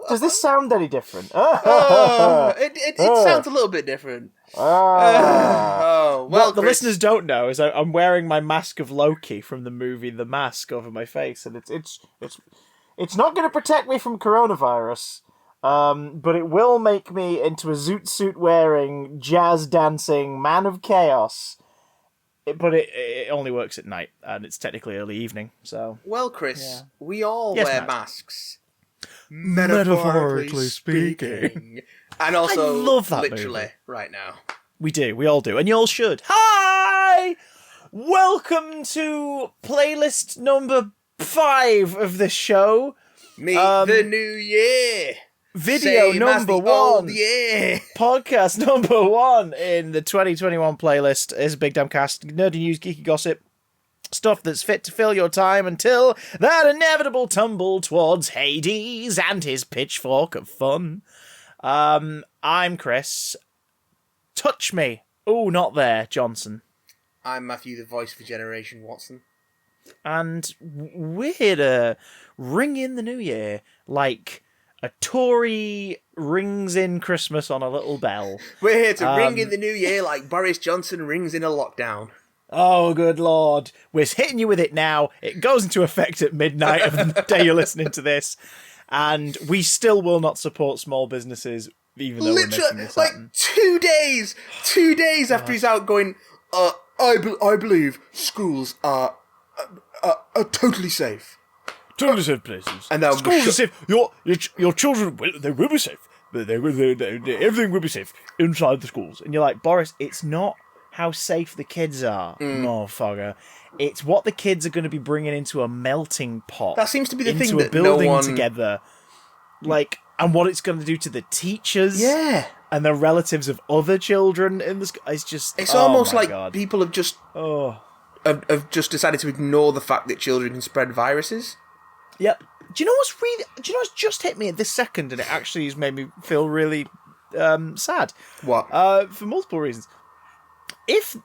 Does this sound any different? It sounds a little bit different. What the listeners don't know is I'm wearing my mask of Loki from the movie The Mask over my face, and it's not going to protect me from coronavirus, but it will make me into a zoot suit wearing, jazz dancing man of chaos. But it only works at night, and it's technically early evening. So well, Chris, we all wear masks. Metaphorically speaking. And also, I love that literally, movie. right now. We do, we all do, and you all should. Hi! Welcome to playlist number 5 of this show. Meet the new year. Video Same number as the 1. old year. Podcast number 1 in the 2021 playlist is a big damn cast. Nerdy news, geeky gossip. Stuff that's fit to fill your time until that inevitable tumble towards Hades and his pitchfork of fun. I'm Chris. Touch me. Oh, not there, Johnson. I'm Matthew, the voice for Generation Watson. And we're here to ring in the new year like a Tory rings in Christmas on a little bell. We're here to ring in the new year like Boris Johnson rings in a lockdown. Oh, good Lord. We're hitting you with it now. It goes into effect at midnight of the day you're listening to this. And we still will not support small businesses, even though we're making this happen. 2 days! 2 days after he's out going, I believe schools are totally safe. Totally safe places. And now schools are safe. Your children, they will be safe. Everything will be safe inside the schools. And you're like, Boris, it's not how safe the kids are, motherfucker. It's what the kids are going to be bringing into a melting pot. That seems to be the thing that that building no one... together. Like, and what it's going to do to the teachers. Yeah. And the relatives of other children in the school. It's just... It's almost like people have just... have just decided to ignore the fact that children can spread viruses. Yep. Do you know what's just hit me at this second, and it actually has made me feel really sad? What? For multiple reasons. If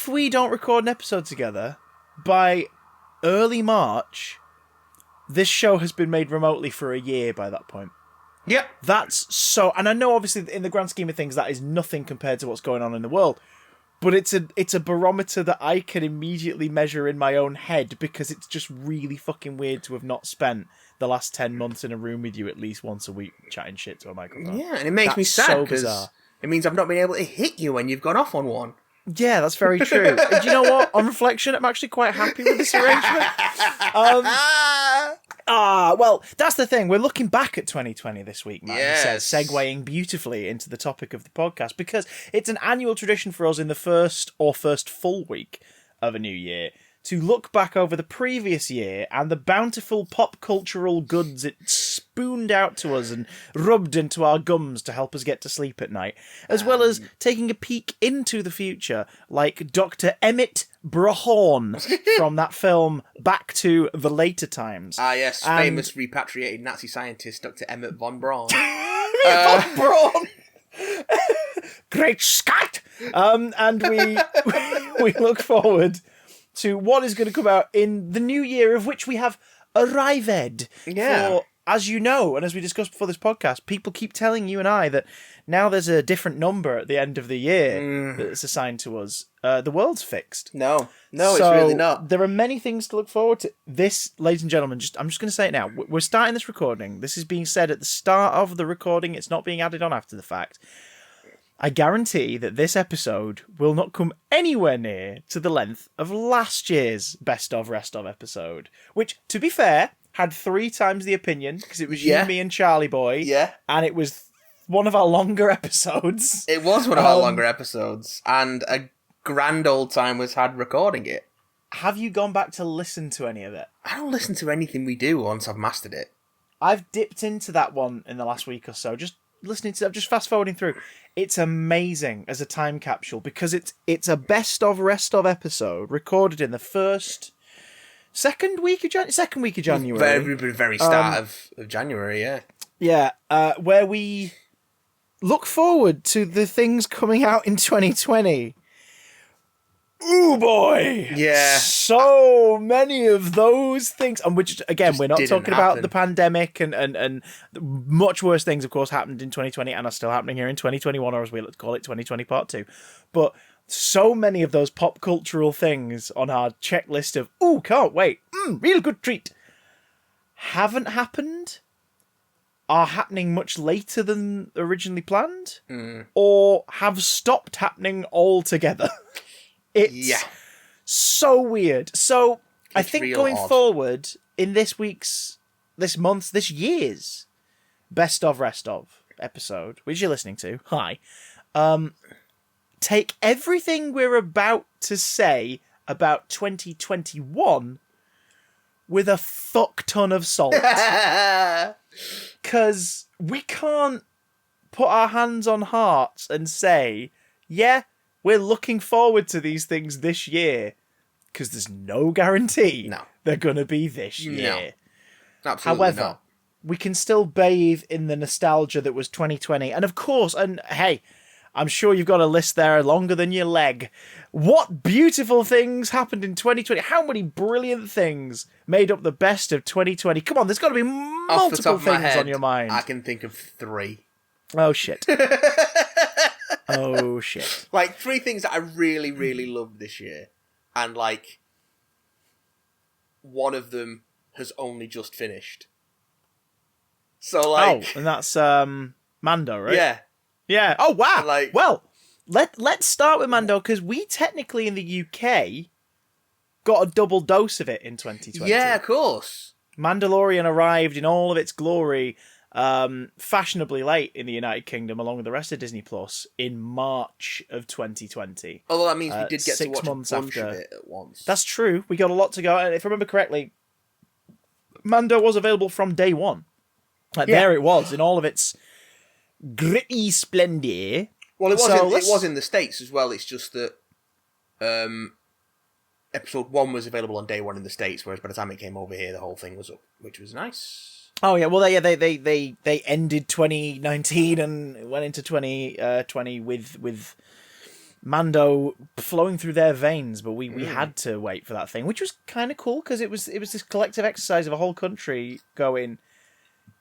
we don't record an episode together by early March, this show has been made remotely for a year by that point. Yep. That's so... And I know, obviously, in the grand scheme of things, that is nothing compared to what's going on in the world. But it's a barometer that I can immediately measure in my own head, because it's just really fucking weird to have not spent the last 10 months in a room with you at least once a week chatting shit to a microphone. Yeah, and it makes me sad because it means I've not been able to hit you when you've gone off on one. Yeah, that's very true. And do you know what? On reflection, I'm actually quite happy with this arrangement. Well, that's the thing. We're looking back at 2020 this week, man. Yes. Segueing beautifully into the topic of the podcast, because it's an annual tradition for us in the first full week of a new year to look back over the previous year and the bountiful pop cultural goods it spooned out to us and rubbed into our gums to help us get to sleep at night, as well as taking a peek into the future, like Dr. Emmett Brahorn from that film Back to the Later Times. Ah, yes, famous repatriated Nazi scientist Dr. Emmett von Braun. Von Braun! Great Scott! And we look forward to what is going to come out in the new year, of which we have arrived. Yeah. For, as you know, and as we discussed before this podcast, people keep telling you and I that now there's a different number at the end of the year that's assigned to us. The world's fixed. No, it's really not. There are many things to look forward to. This, ladies and gentlemen, I'm just going to say it now. We're starting this recording. This is being said at the start of the recording. It's not being added on after the fact. I guarantee that this episode will not come anywhere near to the length of last year's Best of Rest of episode, which, to be fair, had 3 times the opinion, because it was you, me, and Charlie Boy. Yeah. And it was one of our longer episodes. It was one of our longer episodes, and a grand old time was had recording it. Have you gone back to listen to any of it? I don't listen to anything we do once I've mastered it. I've dipped into that one in the last week or so, just listening to that, just fast forwarding through. It's amazing as a time capsule, because it's a best of rest of episode recorded in the second week of January. Very start of January, yeah. Yeah, where we look forward to the things coming out in 2020. Ooh, boy! Yeah. So many of those things. And which, again, Just we're not didn't talking about happen. the pandemic and much worse things, of course, happened in 2020 and are still happening here in 2021, or as we like to call it, 2020 Part 2. But so many of those pop cultural things on our checklist of, ooh, can't wait, real good treat, haven't happened, are happening much later than originally planned, or have stopped happening altogether. It's so weird. So I think real going odd. forward in this month's, this year's Best of Rest of episode, which you're listening to, hi, take everything we're about to say about 2021 with a fuck ton of salt. Because we can't put our hands on hearts and say, yeah, we're looking forward to these things this year, because there's no guarantee they're going to be this year. No. Absolutely However, not. we can still bathe in the nostalgia that was 2020. And of course, and hey, I'm sure you've got a list there longer than your leg. What beautiful things happened in 2020? How many brilliant things made up the best of 2020? Come on, there's got to be Off the top multiple of my things head, on your mind. I can think of 3. Oh, shit. Oh, shit. Like, 3 things that I really, really loved this year. And, like, one of them has only just finished. So, like... Oh, and that's Mando, right? Yeah. Yeah. Oh, wow. Like... Well, let's start with Mando, because we technically in the UK got a double dose of it in 2020. Yeah, of course. Mandalorian arrived in all of its glory fashionably late in the United Kingdom, along with the rest of Disney Plus, in March of 2020. Although that means we did get 6 to watch months a bunch after. of it at once. That's true. We got a lot to go. And if I remember correctly, Mando was available from day one. There it was, in all of its gritty splendor. Well, it So was in the States as well. It's just that episode 1 was available on day 1 in the States, whereas by the time it came over here, the whole thing was up, which was nice. Oh yeah, well they ended 2019 and went into 2020 with Mando flowing through their veins, but we had to wait for that thing, which was kind of cool because it was this collective exercise of a whole country going,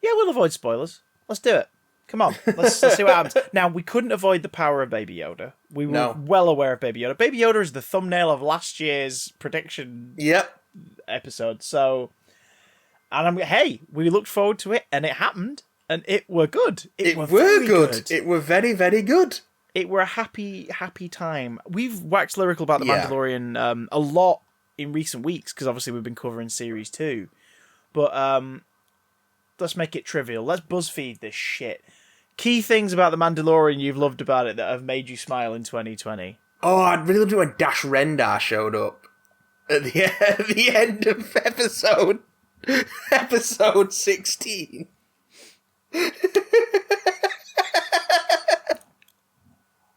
yeah, we'll avoid spoilers. Let's do it. Come on, let's see what happens. Now, we couldn't avoid the power of Baby Yoda. We were well aware of Baby Yoda. Baby Yoda is the thumbnail of last year's prediction episode. So, and we looked forward to it, and it happened, and it were good. It were good. It were very, very good. It were a happy, happy time. We've waxed lyrical about The Mandalorian a lot in recent weeks, because obviously we've been covering Series 2. But let's make it trivial. Let's BuzzFeed this shit. Key things about The Mandalorian you've loved about it that have made you smile in 2020. Oh, I'd really loved it when Dash Rendar showed up at the end of episode 16.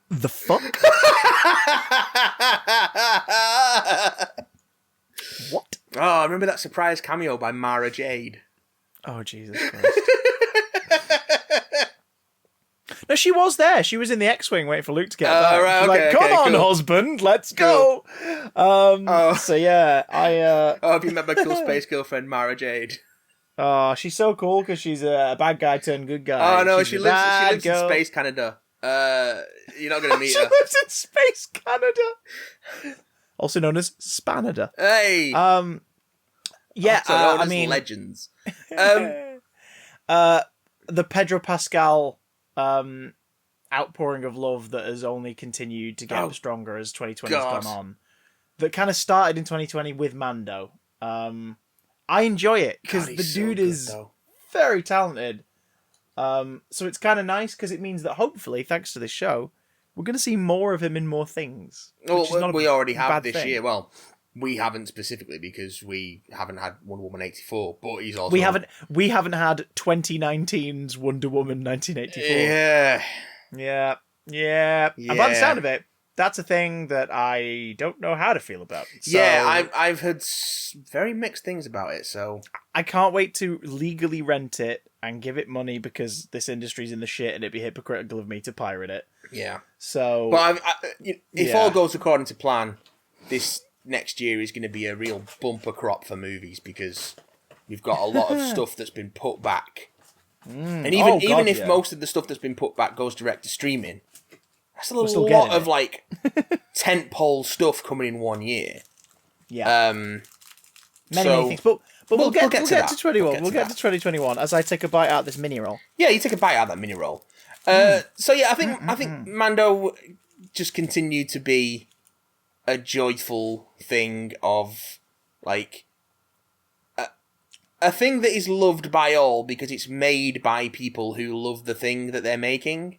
The fuck? What? Oh, I remember that surprise cameo by Mara Jade. Oh, Jesus Christ. No, she was there. She was in the X-Wing waiting for Luke to get back. Right, She's like, come on, cool. husband, let's go. So yeah, have you met my cool space girlfriend, Mara Jade? Oh, she's so cool because she's a bad guy turned good guy. Oh no, She's she a lives bad in girl. Space Canada. You're not gonna meet She her. lives in Space Canada, also known as Spanada. Hey. Yeah, Also known I as mean, legends. the Pedro Pascal outpouring of love that has only continued to get stronger as 2020 has gone on. That kind of started in 2020 with Mando. I enjoy it because the dude is very talented. So it's kind of nice because it means that hopefully, thanks to this show, we're going to see more of him in more things. Well, we already have this thing. year. Well, we haven't specifically because we haven't had Wonder Woman 84, but he's also... We haven't had 2019's Wonder Woman 1984. Yeah. And by the sound of it, that's a thing that I don't know how to feel about. So Yeah, I've heard very mixed things about it, so... I can't wait to legally rent it and give it money because this industry's in the shit and it'd be hypocritical of me to pirate it. Yeah. So... But if all goes according to plan, this next year is going to be a real bumper crop for movies because we've got a lot of stuff that's been put back. And even if most of the stuff that's been put back goes direct to streaming, that's a lot of like tentpole stuff coming in 1 year. Yeah. Many things. But we'll get to 21. We'll get to 2021 as I take a bite out of this mini roll. Yeah, you take a bite out of that mini roll. So yeah, I think Mando just continued to be a joyful thing of like a thing that is loved by all because it's made by people who love the thing that they're making.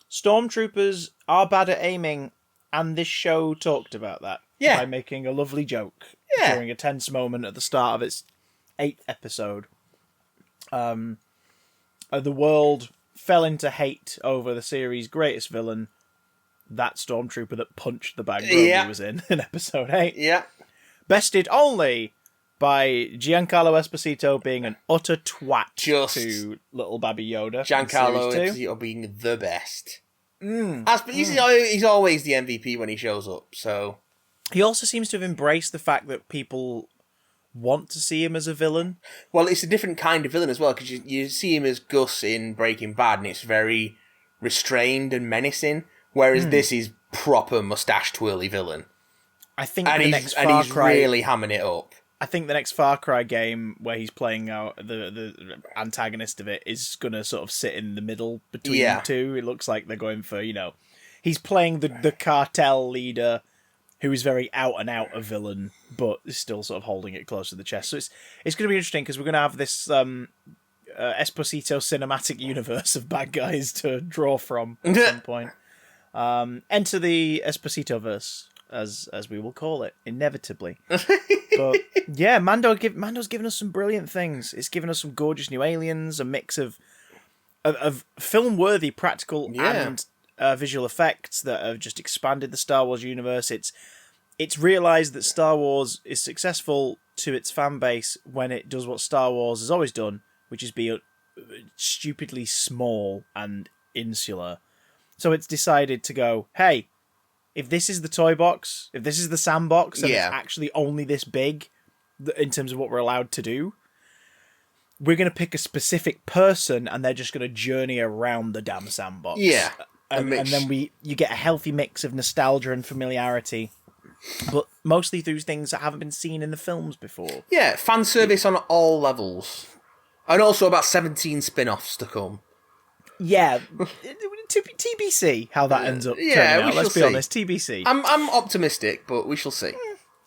Stormtroopers are bad at aiming, and this show talked about that by making a lovely joke during a tense moment at the start of its 8th episode. The world fell into hate over the series' greatest villain, that Stormtrooper that punched the bag he was in episode 8. Yeah. Bested only by Giancarlo Esposito being an utter twat to little Baby Yoda. Giancarlo Esposito being the best. He's always the MVP when he shows up, so... He also seems to have embraced the fact that people want to see him as a villain. Well, it's a different kind of villain as well, because you see him as Gus in Breaking Bad, and it's very restrained and menacing, whereas this is proper mustache-twirly villain. I think he's really hamming it up. I think the next Far Cry game where he's playing out the antagonist of it is going to sort of sit in the middle between the two. It looks like they're going for, he's playing the cartel leader who is very out and out a villain, but is still sort of holding it close to the chest. So it's going to be interesting because we're going to have this Esposito cinematic universe of bad guys to draw from at some point. Enter the Esposito-verse, as we will call it, inevitably. But yeah, Mando's given us some brilliant things. It's given us some gorgeous new aliens, a mix of film-worthy practical and visual effects that have just expanded the Star Wars universe. It's realised that Star Wars is successful to its fan base when it does what Star Wars has always done, which is be stupidly small and insular. So it's decided to go, hey, if this is the toy box, if this is the sandbox, and it's actually only this big in terms of what we're allowed to do, we're going to pick a specific person and they're just going to journey around the damn sandbox. Yeah. And then you get a healthy mix of nostalgia and familiarity, but mostly through things that haven't been seen in the films before. Yeah, fan service on all levels. And also about 17 spin-offs to come. Yeah, TBC how that ends up turning out. Let's be honest, TBC. I'm optimistic, but we shall see.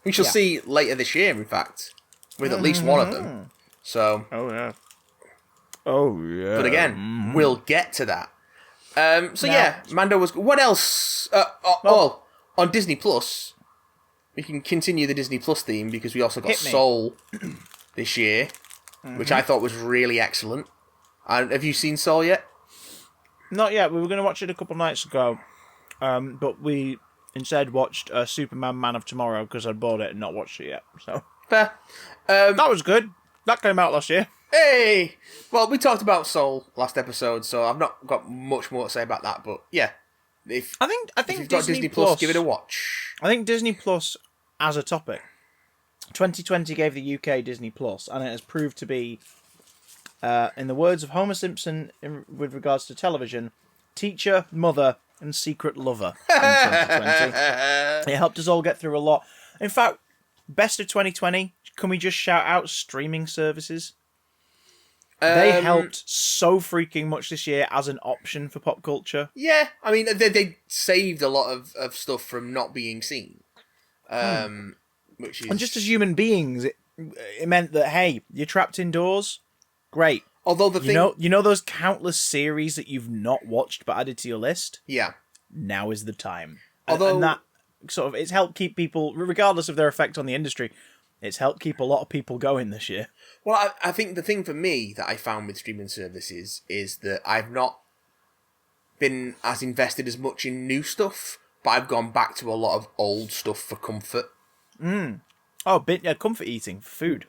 We shall see later this year, in fact, with at least one of them. So. Oh yeah. But again, we'll get to that. Mando was. What else? On Disney Plus, we can continue the Disney Plus theme because we also got Soul this year, which I thought was really excellent. Have you seen Soul yet? Not yet. We were going to watch it a couple of nights ago, but we instead watched Superman: Man of Tomorrow because I'd bought it and not watched it yet. So fair. That was good. That came out last year. Hey! Well, we talked about Soul last episode, so I've not got much more to say about that, but yeah. I think if you've got Disney Plus, give it a watch. I think Disney Plus as a topic. 2020 gave the UK Disney Plus, and it has proved to be, in the words of Homer Simpson with regards to television, teacher, mother, and secret lover in 2020. It helped us all get through a lot. In fact, best of 2020, can we just shout out streaming services? They helped so freaking much this year as an option for pop culture. Yeah, I mean, they saved a lot of stuff from not being seen. Which is... And just as human beings, it meant that, hey, you're trapped indoors, great. Although you know those countless series that you've not watched but added to your list? Yeah. Now is the time. And that sort of, it's helped keep people, regardless of their effect on the industry, it's helped keep a lot of people going this year. Well, I think the thing for me that I found with streaming services is that I've not been as invested as much in new stuff, but I've gone back to a lot of old stuff for comfort. Comfort eating, food.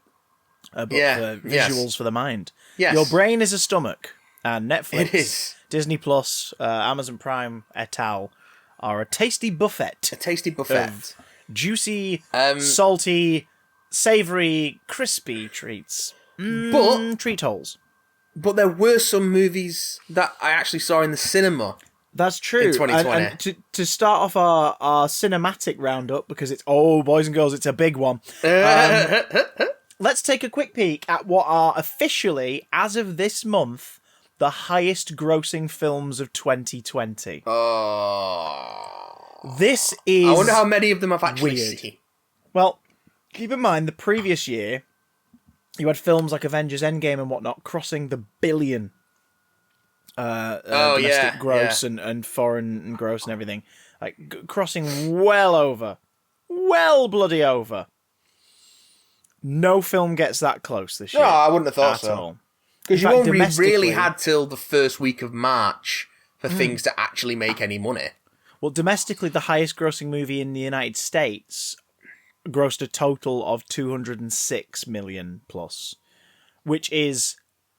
But for visuals for the mind. Yes. Your brain is a stomach, and Netflix, It is. Disney Plus, Amazon Prime, et al. Are a tasty buffet. A tasty buffet. Of juicy, salty, savoury, crispy treats. Treat holes. But there were some movies that I actually saw in the cinema. That's true. In 2020. And to start off our cinematic roundup, because it's, boys and girls, it's a big one. Let's take a quick peek at what are officially, as of this month, the highest grossing films of 2020. This is I wonder how many of them I've actually seen. Well, keep in mind, the previous year, you had films like Avengers Endgame and whatnot crossing the billion domestic gross and foreign gross and everything. Like, crossing well bloody over. No film gets that close this year. No, I wouldn't have thought so. Because you only really had till the first week of March for things to actually make any money. Well, domestically, the highest grossing movie in the United States grossed a total of $206 million plus, which is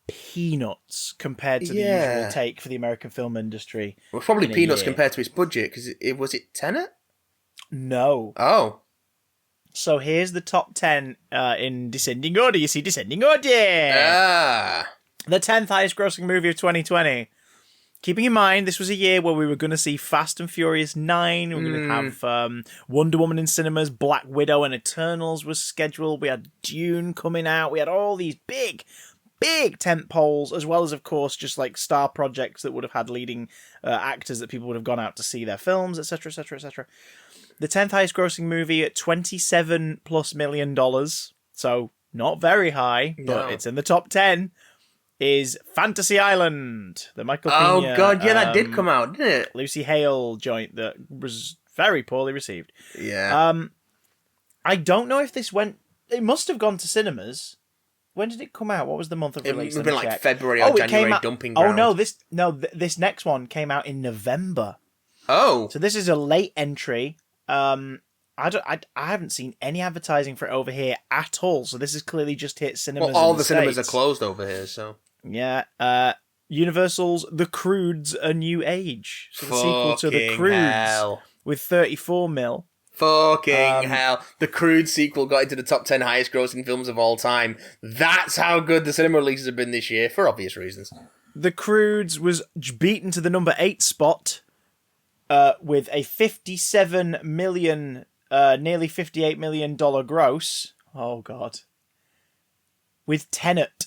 peanuts compared to the usual take for the American film industry. Well, probably peanuts compared to its budget, because was it Tenet? No. Oh. So here's the top 10 in descending order. You see, descending order. The 10th highest grossing movie of 2020. Keeping in mind, this was a year where we were going to see Fast and Furious 9. We were going to have Wonder Woman in cinemas. Black Widow and Eternals was scheduled. We had Dune coming out. We had all these big tent poles, as well as, of course, just like star projects that would have had leading actors that people would have gone out to see their films, etc., etc., etc. The 10th highest grossing movie at $27+ million, so not very high, but it's in the top 10, is Fantasy Island, the Michael Pena. Oh, God, yeah, that did come out, didn't it? Lucy Hale joint that was very poorly received. Yeah. I don't know if this went... It must have gone to cinemas. When did it come out? What was the month of release? It would have been like February or January dumping ground. This next one came out in November. Oh. So this is a late entry. I haven't seen any advertising for it over here at all. So this is clearly just hit cinemas. Well, all in the cinemas are States. closed over here, so yeah. Universal's The Croods: A New Age, so the sequel to The Croods with 34 mil. Fucking hell! The Croods sequel got into the top 10 highest grossing films of all time. That's how good the cinema releases have been this year, for obvious reasons. The Croods was beaten to the number 8 spot. With a $57 million, nearly $58 million gross. Oh, God. With Tenet,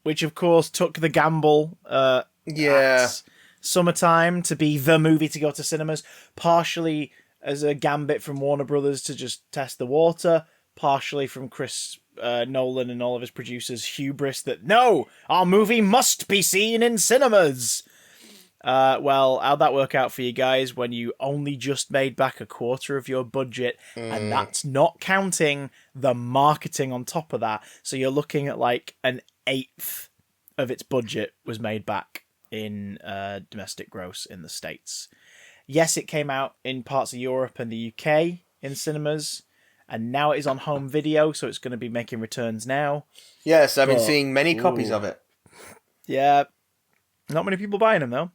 which, of course, took the gamble at summertime to be the movie to go to cinemas, partially as a gambit from Warner Brothers to just test the water, partially from Chris Nolan and all of his producers' hubris that, no, our movie must be seen in cinemas. Well, how'd that work out for you guys when you only just made back a quarter of your budget, and that's not counting the marketing on top of that? So you're looking at like an eighth of its budget was made back in domestic gross in the States. Yes, it came out in parts of Europe and the UK in cinemas, and now it is on home video, so it's going to be making returns now. Yes, I've been seeing many copies of it. Yeah. Not many people buying them, though.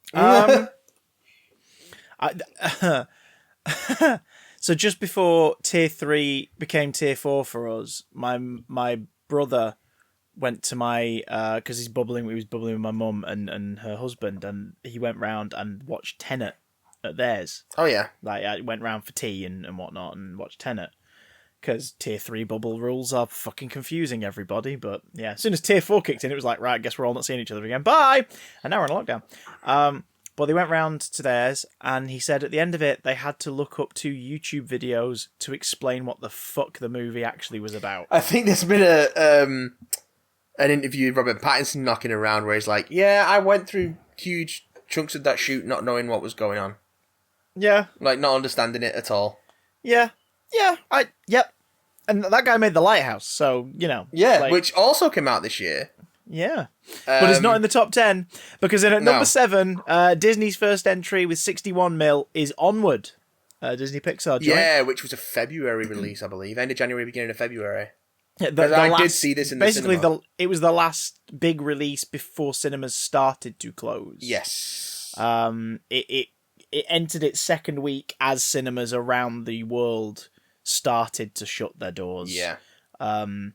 So just before Tier 3 became Tier 4 for us, my brother went to my... because he was bubbling with my mum and her husband, and he went round and watched Tenet at theirs. Oh, yeah. Like, I went round for tea and whatnot and watched Tenet. Because Tier 3 bubble rules are fucking confusing everybody. But yeah, as soon as Tier 4 kicked in, it was like, right, I guess we're all not seeing each other again. Bye! And now we're in lockdown. But they went round to theirs, and he said at the end of it, they had to look up 2 YouTube videos to explain what the fuck the movie actually was about. I think there's been an interview with Robert Pattinson knocking around where he's like, yeah, I went through huge chunks of that shoot not knowing what was going on. Yeah. Like, not understanding it at all. Yeah. Yeah. Yep. And that guy made The Lighthouse, so, you know. Yeah, like, which also came out this year. Yeah. But it's not in the top 10, because at number 7, Disney's first entry with 61 mil is Onward. Disney Pixar joint. Yeah, which was a February release, I believe. End of January, beginning of February. Yeah, I did see this in the cinema. It was the last big release before cinemas started to close. Yes. It entered its second week as cinemas around the world started to shut their doors. Yeah. And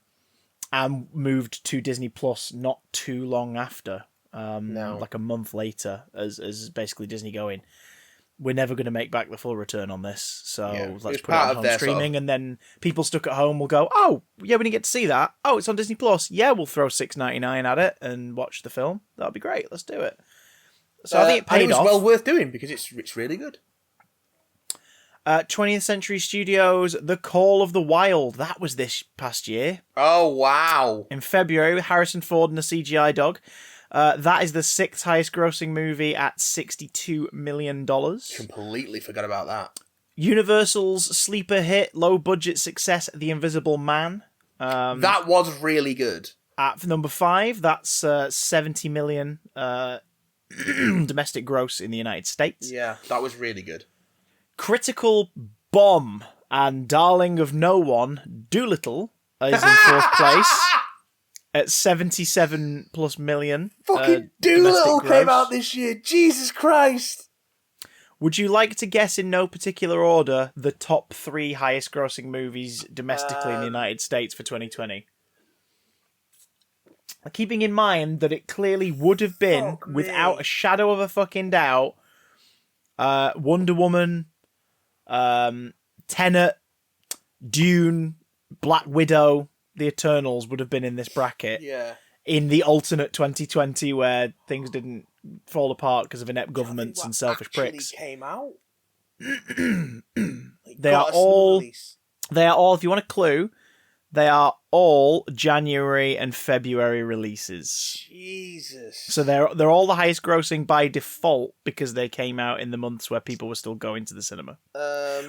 moved to Disney Plus not too long after. Like a month later, as basically Disney going, we're never going to make back the full return on this, so let's put it on home streaming, and then people stuck at home will go, oh, yeah, we didn't get to see that. Oh, it's on Disney Plus. Yeah, we'll throw $6.99 at it and watch the film. That'll be great. Let's do it. So I think it paid off. It was well worth doing because it's really good. 20th Century Studios, The Call of the Wild. That was this past year. Oh, wow. In February, with Harrison Ford and a CGI dog. That is the 6th highest grossing movie at $62 million. Completely forgot about that. Universal's sleeper hit, low budget success, The Invisible Man. That was really good. At number 5, that's 70 million domestic gross in the United States. Yeah, that was really good. Critical Bomb and Darling of No One, Doolittle, is in 4th place. At 77 plus million. Fucking Doolittle came out this year. Jesus Christ. Would you like to guess in no particular order the top 3 highest grossing movies domestically in the United States for 2020? Keeping in mind that it clearly would have been, without a shadow of a fucking doubt, Wonder Woman, Tenet, Dune, Black Widow, The Eternals would have been in this bracket. Yeah. In the alternate 2020 where things didn't fall apart because of inept governments and selfish pricks. Came out. They are all, if you want a clue, they are all January and February releases. Jesus. So they're all the highest grossing by default because they came out in the months where people were still going to the cinema.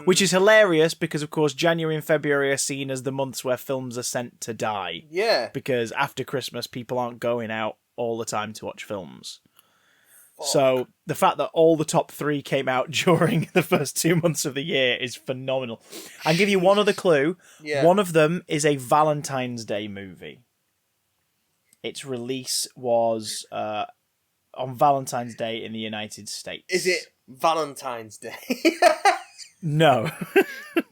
Which is hilarious because, of course, January and February are seen as the months where films are sent to die. Yeah. Because after Christmas, people aren't going out all the time to watch films. So the fact that all the top 3 came out during the first 2 months of the year is phenomenal. I'll give you one other clue. Yeah. One of them is a Valentine's Day movie. Its release was on Valentine's Day in the United States. Is it Valentine's Day? No.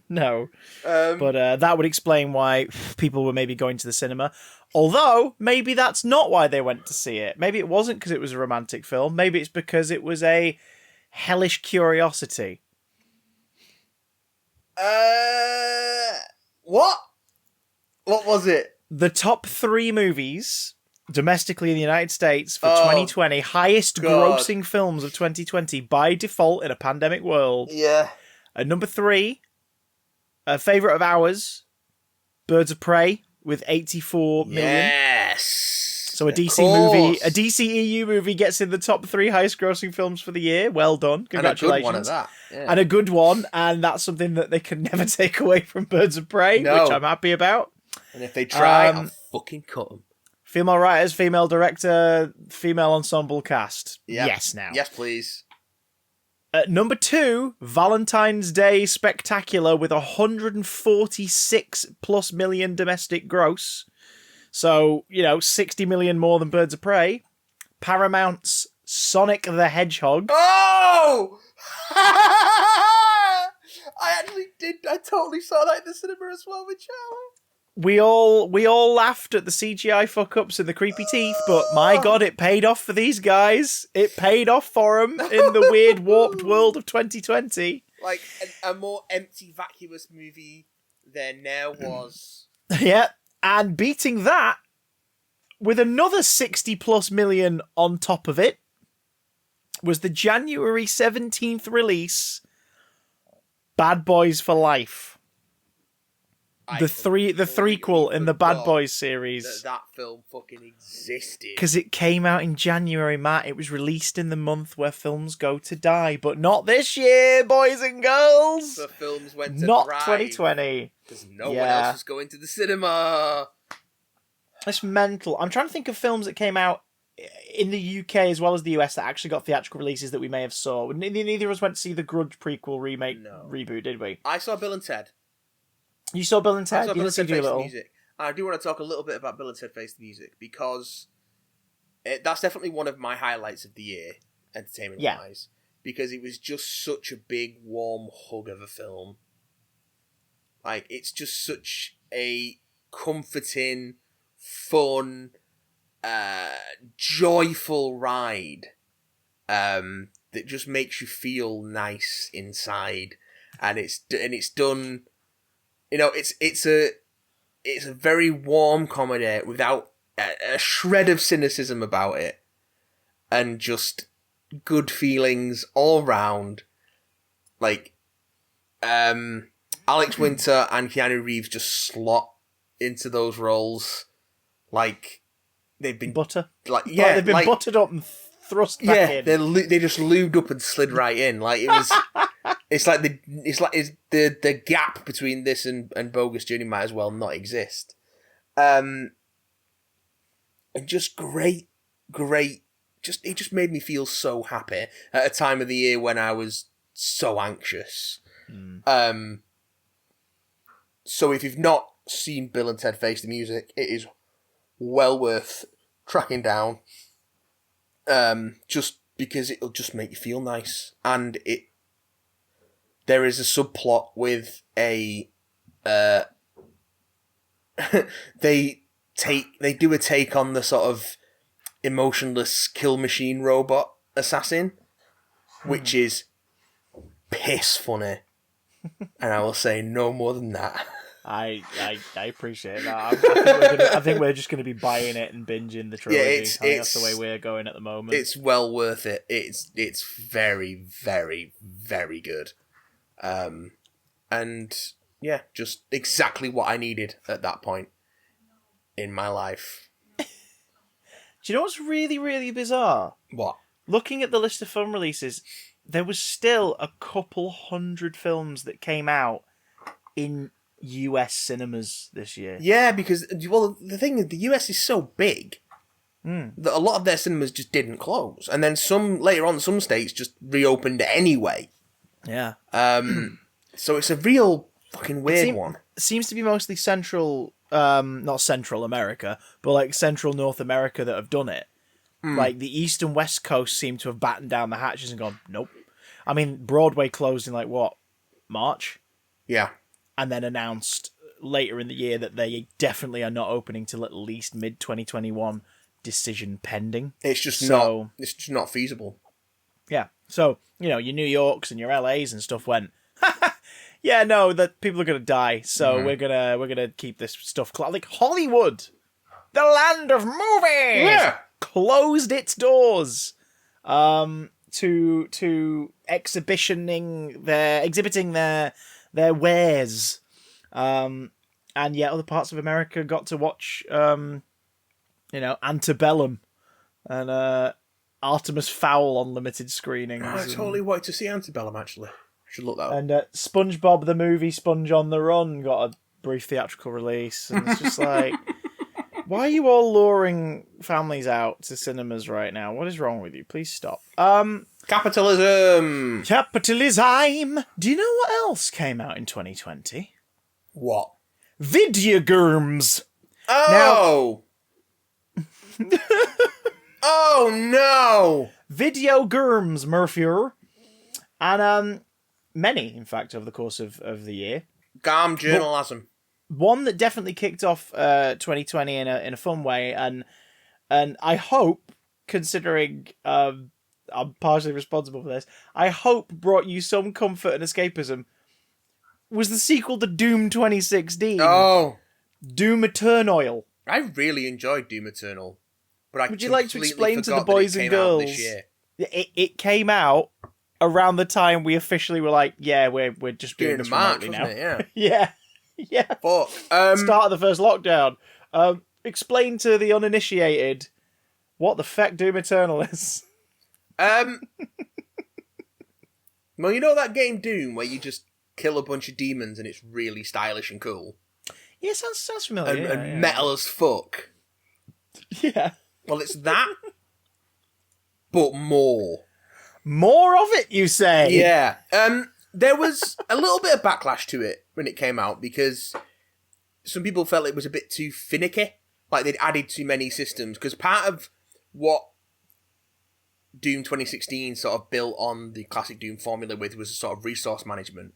No. But that would explain why people were maybe going to the cinema. Although, maybe that's not why they went to see it. Maybe it wasn't because it was a romantic film. Maybe it's because it was a hellish curiosity. What? What was it? The top 3 movies domestically in the United States for 2020, highest grossing films of 2020 by default in a pandemic world. Yeah. Number 3, a favourite of ours, Birds of Prey, with 84 million. Yes. So a DCEU movie gets in the top 3 highest grossing films for the year. Well done. Congratulations. And a good one at that. Yeah. And a good one, and that's something that they can never take away from Birds of Prey, which I'm happy about. And if they try, I'll fucking cut them. Female writers, female director, female ensemble cast. Yep. Yes, now. Yes, please. At number 2, Valentine's Day Spectacular with 146 plus million domestic gross. So, 60 million more than Birds of Prey. Paramount's Sonic the Hedgehog. Oh! I totally saw that in the cinema as well with Charlie. We all laughed at the CGI fuck-ups and the creepy teeth, but my God, it paid off for these guys. It paid off for them in the weird, warped world of 2020. Like, a more empty, vacuous movie than there was. Yeah, and beating that with another 60 plus million on top of it was the January 17th release, Bad Boys for Life. The threequel in the Bad Boys series. That film fucking existed. Because it came out in January, Matt. It was released in the month where films go to die. But not this year, boys and girls. The films went to not thrive. 2020. Because no one else was going to the cinema. It's mental. I'm trying to think of films that came out in the UK as well as the US that actually got theatrical releases that we may have saw. Neither of us went to see the Grudge prequel remake reboot, did we? I saw Bill and Ted. You saw Bill and Ted? I saw Bill and Ted Face the Little? Music. I do want to talk a little bit about Bill and Ted Face the Music because that's definitely one of my highlights of the year, entertainment-wise, because it was just such a big, warm hug of a film. Like, it's just such a comforting, fun, joyful ride that just makes you feel nice inside, and it's done. You know, it's a very warm comedy without a shred of cynicism about it, and just good feelings all round. Like, Alex Winter and Keanu Reeves just slot into those roles like they've been butter. Like they've been buttered up and thrust back in. They just lubed up and slid right in. Like it was. It's like the gap between this and Bogus Journey might as well not exist. And just great. It just made me feel so happy at a time of the year when I was so anxious. So if you've not seen Bill and Ted Face the Music, it is well worth tracking down. Just because it'll just make you feel nice, and there is a subplot with they do a take on the sort of emotionless kill machine robot assassin, which is piss funny, and I will say no more than that. I appreciate that. I think we're just going to be buying it and binging the trilogy. I think that's the way we're going at the moment. It's well worth it. It's very, very, very good. And yeah, just exactly what I needed at that point in my life. Do you know what's really, really bizarre? What? Looking at the list of film releases, there was still a couple hundred films that came out in US cinemas this year. Yeah, because, well, the thing is, the US is so big that a lot of their cinemas just didn't close. And then later on, some states just reopened anyway. Yeah. So it's a real fucking weird one. It seems to be mostly central, not Central America, but like Central North America that have done it. Like the East and West Coast seem to have battened down the hatches and gone, nope. I mean, Broadway closed in March? Yeah. And then announced later in the year that they definitely are not opening till at least mid-2021, decision pending. It's just not feasible. Yeah. So, your New Yorks and your LAs and stuff went, yeah, no, that people are going to die, so we're gonna keep this stuff closed. Like Hollywood, the land of movies, closed its doors to exhibiting their wares, and yet other parts of America got to watch Antebellum and Artemis Fowl on limited screenings. I totally wanted to see Antebellum, actually. I should look that up. And SpongeBob the movie, Sponge on the Run, got a brief theatrical release, and it's just like, why are you all luring families out to cinemas right now? What is wrong with you? Please stop. Capitalism! Capitalism! Do you know what else came out in 2020? What? Videogurms! Oh! Now... Oh, no! Videogurms, Murphy. And, many, in fact, over the course of the year. Garm journalism. One that definitely kicked off 2020 in a fun way, and I hope, considering I'm partially responsible for this, I hope brought you some comfort and escapism, was the sequel to Doom 2016. Oh. Doom Eternal. I really enjoyed Doom Eternal. But would you like to explain to the boys and girls? It came out around the time we officially were like, yeah, we're just doing this March, remotely now. It? Yeah. Yeah. Fuck. Start of the first lockdown. Explain to the uninitiated what the feck Doom Eternal is. Well, you know that game Doom where you just kill a bunch of demons and it's really stylish and cool? Yeah, sounds familiar. And metal as fuck. Yeah. Well, it's that, but more. More of it, you say? Yeah. There was a little bit of backlash to it when it came out because some people felt it was a bit too finicky. Like they'd added too many systems. Because part of what Doom 2016 sort of built on the classic Doom formula with was a sort of resource management.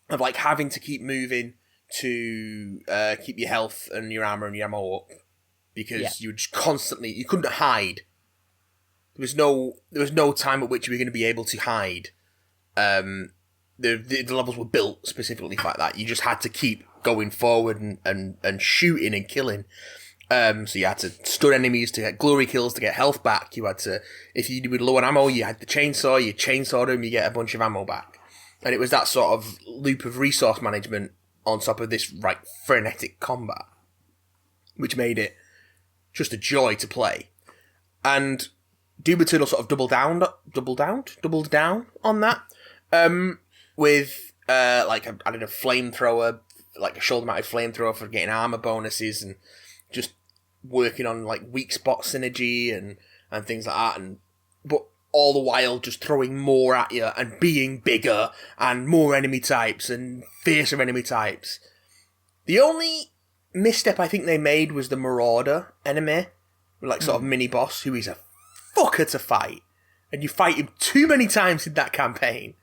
Of like having to keep moving to keep your health and your armor and your ammo up. Because you just constantly... You couldn't hide. There was no time at which you were going to be able to hide. The levels were built specifically like that. You just had to keep going forward and shooting and killing. So you had to stun enemies to get glory kills, to get health back. You had to, if you were low on ammo, you had the chainsaw, you chainsawed them, you get a bunch of ammo back. And it was that sort of loop of resource management on top of this frenetic combat, which made it just a joy to play. And Doom Eternal sort of doubled down on that. With a flamethrower, like a shoulder-mounted flamethrower for getting armor bonuses, and just working on like weak spot synergy and things like that. But all the while just throwing more at you and being bigger and more enemy types and fiercer enemy types. The only misstep I think they made was the Marauder enemy, like sort of mini boss, who is a fucker to fight, and you fight him too many times in that campaign.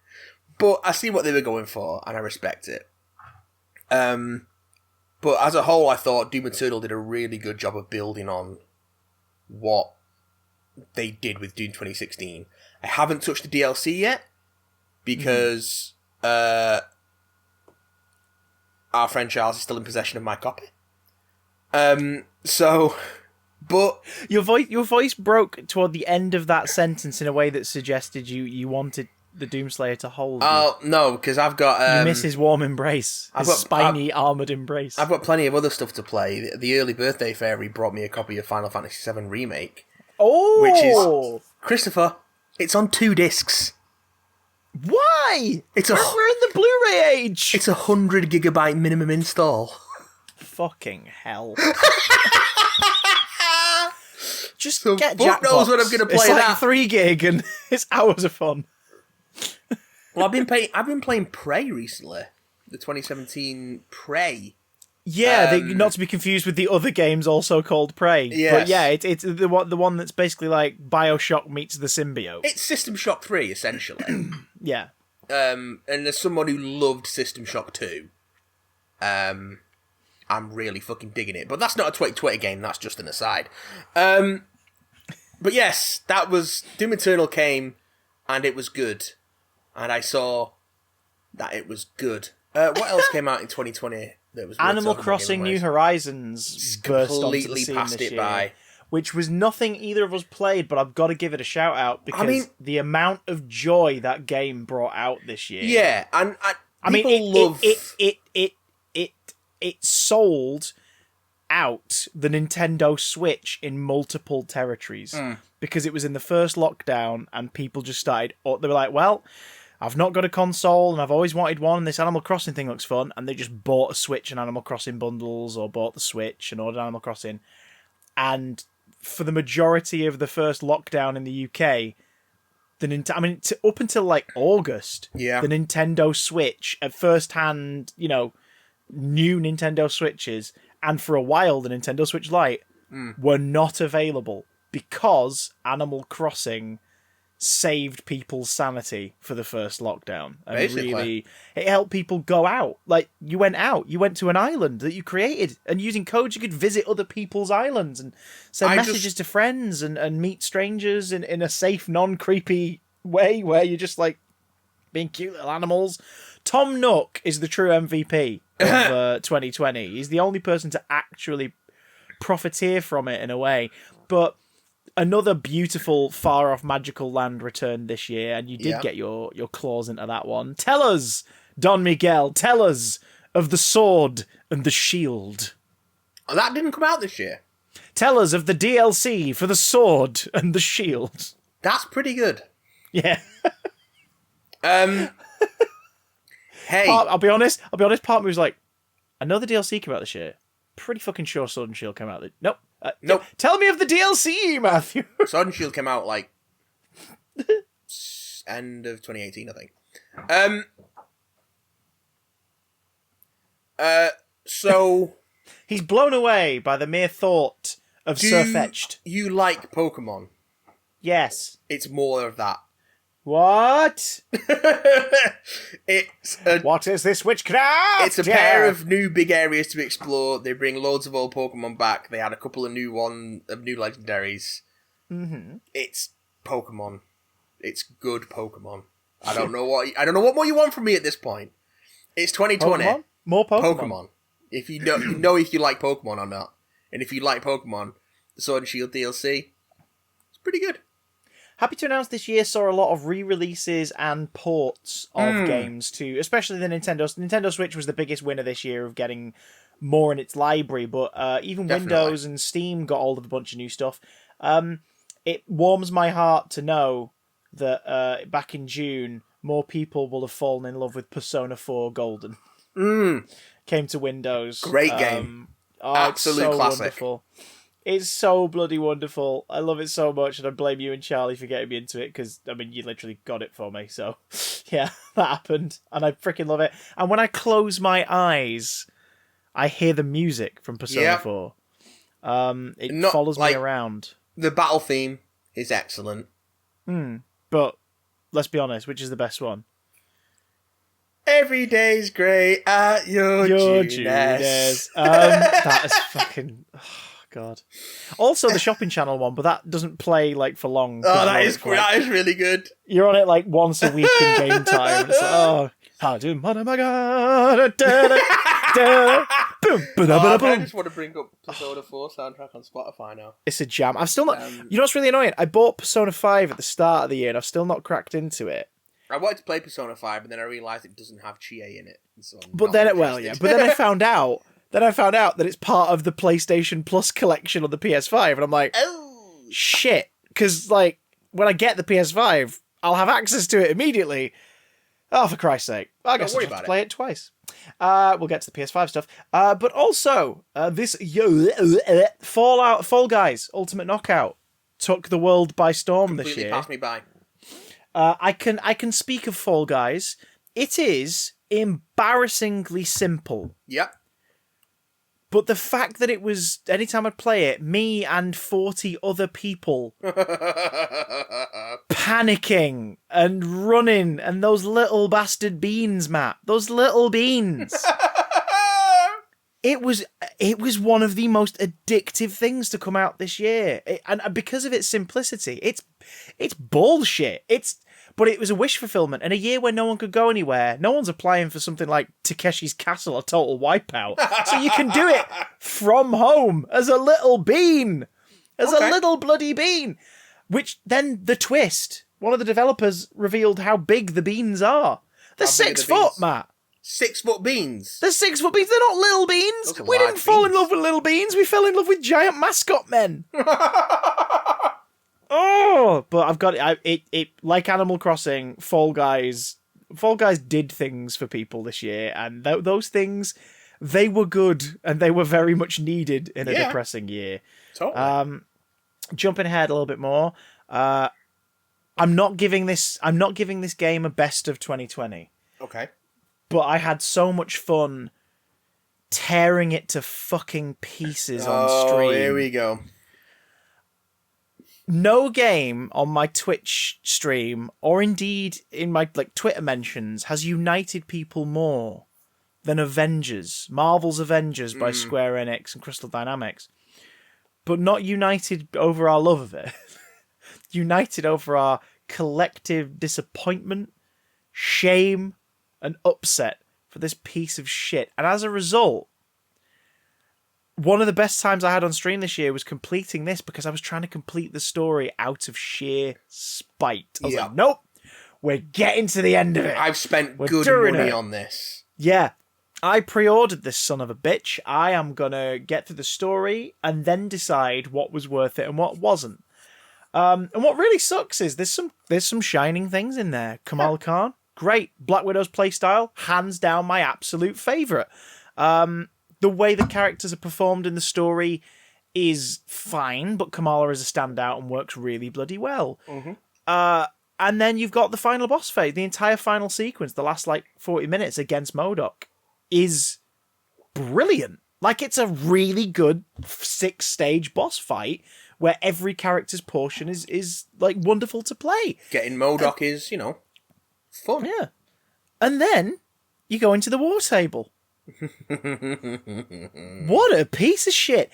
But I see what they were going for, and I respect it. But as a whole, I thought Doom Eternal did a really good job of building on what they did with Doom 2016. I haven't touched the DLC yet, because our friend Charles is still in possession of my copy. But your voice broke toward the end of that sentence in a way that suggested you wanted the Doomslayer to hold you. Oh, no, because I've got... you miss his warm embrace. His spiny, armoured embrace. I've got plenty of other stuff to play. The early birthday fairy brought me a copy of Final Fantasy VII Remake. Oh! Which is... Christopher, it's on 2 discs. Why? We're in the Blu-ray age. It's 100 gigabyte minimum install. Fucking hell. Just so get Jackbox. Knows what I'm going to play. It's like that 3 gig and it's hours of fun. Well, I've been playing Prey recently, the 2017 Prey. Yeah, not to be confused with the other games also called Prey. Yes. But yeah, it's the one that's basically like BioShock meets the symbiote. It's System Shock 3 essentially. Yeah. And as someone who loved System Shock 2, I'm really fucking digging it. But that's not a 2020 game. That's just an aside. But yes, that was Doom Eternal came, and it was good. And I saw that it was good. What else came out in 2020 that was Animal Crossing New Horizons burst onto the scene this year, by. Which was nothing either of us played, but I've got to give it a shout out because the amount of joy that game brought out this year. Yeah, and it sold out the Nintendo Switch in multiple territories because it was in the first lockdown and people just started. They were like, well, I've not got a console and I've always wanted one and this Animal Crossing thing looks fun, and they just bought a Switch and Animal Crossing bundles or bought the Switch and ordered Animal Crossing. And for the majority of the first lockdown in the UK, up until like August, the Nintendo Switch at first hand, new Nintendo Switches, and for a while the Nintendo Switch Lite were not available because Animal Crossing saved people's sanity for the first lockdown. And really, it helped people go out. Like, you went to an island that you created, and using codes you could visit other people's islands and send messages to friends and meet strangers in a safe, non-creepy way where you're just like being cute little animals. Tom Nook is the true MVP of 2020. He's the only person to actually profiteer from it in a way. But another beautiful, far-off magical land returned this year, and you did get your claws into that one. Tell us, Don Miguel, tell us of the sword and the shield. Oh, that didn't come out this year. Tell us of the DLC for the sword and the shield. That's pretty good. Yeah. Hey. I'll be honest, part of me was like, I know the DLC came out this year. Pretty fucking sure Sword and Shield came out. Nope. Nope. Tell me of the DLC, Matthew. Sword and Shield came out like end of 2018, I think. So he's blown away by the mere thought of Surfetched. You like Pokemon? Yes. It's more of that. What? What is this witchcraft? It's a pair of new big areas to explore. They bring loads of old Pokemon back. They had a couple of new legendaries. Mm-hmm. It's Pokemon. It's good Pokemon. I don't know what more you want from me at this point. It's 2020. Pokemon? More Pokemon. If you know if you like Pokemon or not, and if you like Pokemon, the Sword and Shield DLC, it's pretty good. Happy to announce this year saw a lot of re-releases and ports of games to, especially the Nintendo Switch was the biggest winner this year of getting more in its library, but even Definitely. Windows and Steam got hold of a bunch of new stuff. It warms my heart to know that back in June, more people will have fallen in love with Persona 4 Golden. Came to Windows. Great game. Absolute classic. Wonderful. It's so bloody wonderful. I love it so much, and I blame you and Charlie for getting me into it, because, I mean, you literally got it for me, so, yeah, that happened, and I freaking love it. And when I close my eyes, I hear the music from Persona 4. It follows me around. The battle theme is excellent. But, let's be honest, which is the best one? Every day's great at your Judas. That is fucking... God. Also the shopping channel one, but that doesn't play like for long. Oh, that is really good. You're on it like once a week in game time. And it's like, oh, how do my God? I just want to bring up Persona 4 soundtrack on Spotify now. It's a jam. I've still not. You know what's really annoying? I bought Persona 5 at the start of the year, and I've still not cracked into it. I wanted to play Persona 5, but then I realised it doesn't have Chie in it. So but then I found out. Then I found out that it's part of the PlayStation Plus collection on the PS5, and I'm like, oh shit! Because like when I get the PS5, I'll have access to it immediately. Oh, for Christ's sake! I guess I'll have to play it twice. We'll get to the PS5 stuff, but also this Fall Guys Ultimate Knockout took the world by storm this year. Passed me by. I can speak of Fall Guys. It is embarrassingly simple. Yep. But the fact that it was, anytime I'd play it, me and 40 other people panicking and running, and those little bastard beans, Matt. Those little beans. It was one of the most addictive things to come out this year. And because of its simplicity, it's bullshit. But it was a wish fulfillment. In a year where no one could go anywhere, no one's applying for something like Takeshi's Castle or Total Wipeout. So you can do it from home as a little bean. A little bloody bean. Which then the twist. One of the developers revealed how big the beans are. They're 6 foot, Matt. 6 foot beans? They're 6 foot beans. They're not little beans. We didn't fall in love with little beans. We fell in love with giant mascot men. Oh, but I've got it like Animal Crossing. Fall Guys did things for people this year, and those things, they were good, and they were very much needed in a depressing year. Totally. Jumping ahead a little bit more, I'm not giving this game a best of 2020. Okay. But I had so much fun tearing it to fucking pieces on stream. Oh, here we go. No game on my Twitch stream, or indeed in my Twitter mentions, has united people more than Avengers, Marvel's Avengers by Square Enix and Crystal Dynamics. But not united over our love of it. United over our collective disappointment, shame, and upset for this piece of shit. And as a result, one of the best times I had on stream this year was completing this, because I was trying to complete the story out of sheer spite. I was like, nope, we're getting to the end of it. I've spent good money on this. Yeah. I pre-ordered this son of a bitch. I am going to get through the story and then decide what was worth it and what wasn't. And what really sucks is there's some shining things in there. Kamal Khan, great. Black Widow's playstyle, hands down my absolute favourite. The way the characters are performed in the story is fine, but Kamala is a standout and works really bloody well. Mm-hmm. And then you've got the final boss fight. The entire final sequence, the last 40 minutes against MODOK, is brilliant. Like, it's a really good 6-stage boss fight where every character's portion is wonderful to play. Getting MODOK is, fun. Yeah. And then you go into the war table. What a piece of shit.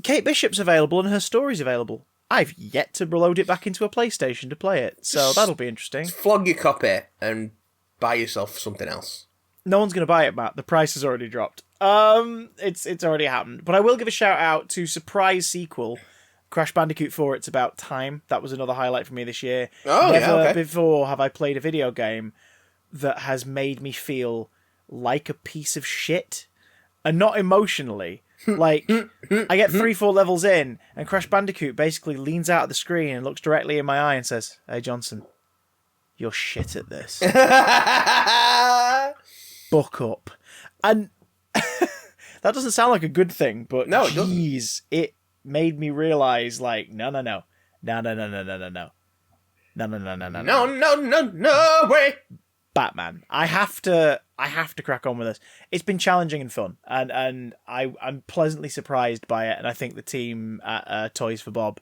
Kate Bishop's available and her story's available. I've yet to load it back into a PlayStation to play it, so that'll be interesting. Flog your copy and buy yourself something else. No one's going to buy it, Matt. The price has already dropped. It's already happened. But I will give a shout out to surprise sequel, Crash Bandicoot 4, It's About Time. That was another highlight for me this year. Never before have I played a video game that has made me feel like a piece of shit. And not emotionally. Like, I get 3-4 levels in, and Crash Bandicoot basically leans out of the screen and looks directly in my eye and says, "Hey, Johnson, you're shit at this. Buck up." And that doesn't sound like a good thing, but no, it doesn't. It made me realise, no way. Batman. I have to crack on with this. It's been challenging and fun, and I'm pleasantly surprised by it. And I think the team at Toys for Bob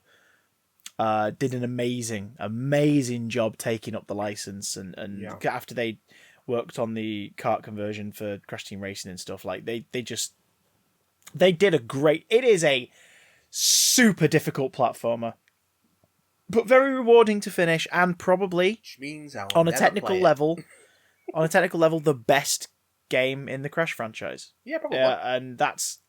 did an amazing job taking up the license, and after they worked on the kart conversion for Crash Team Racing and stuff, they did a great. It is a super difficult platformer, but very rewarding to finish, and probably on a technical level, the best game in the Crash franchise. Yeah, probably. And that's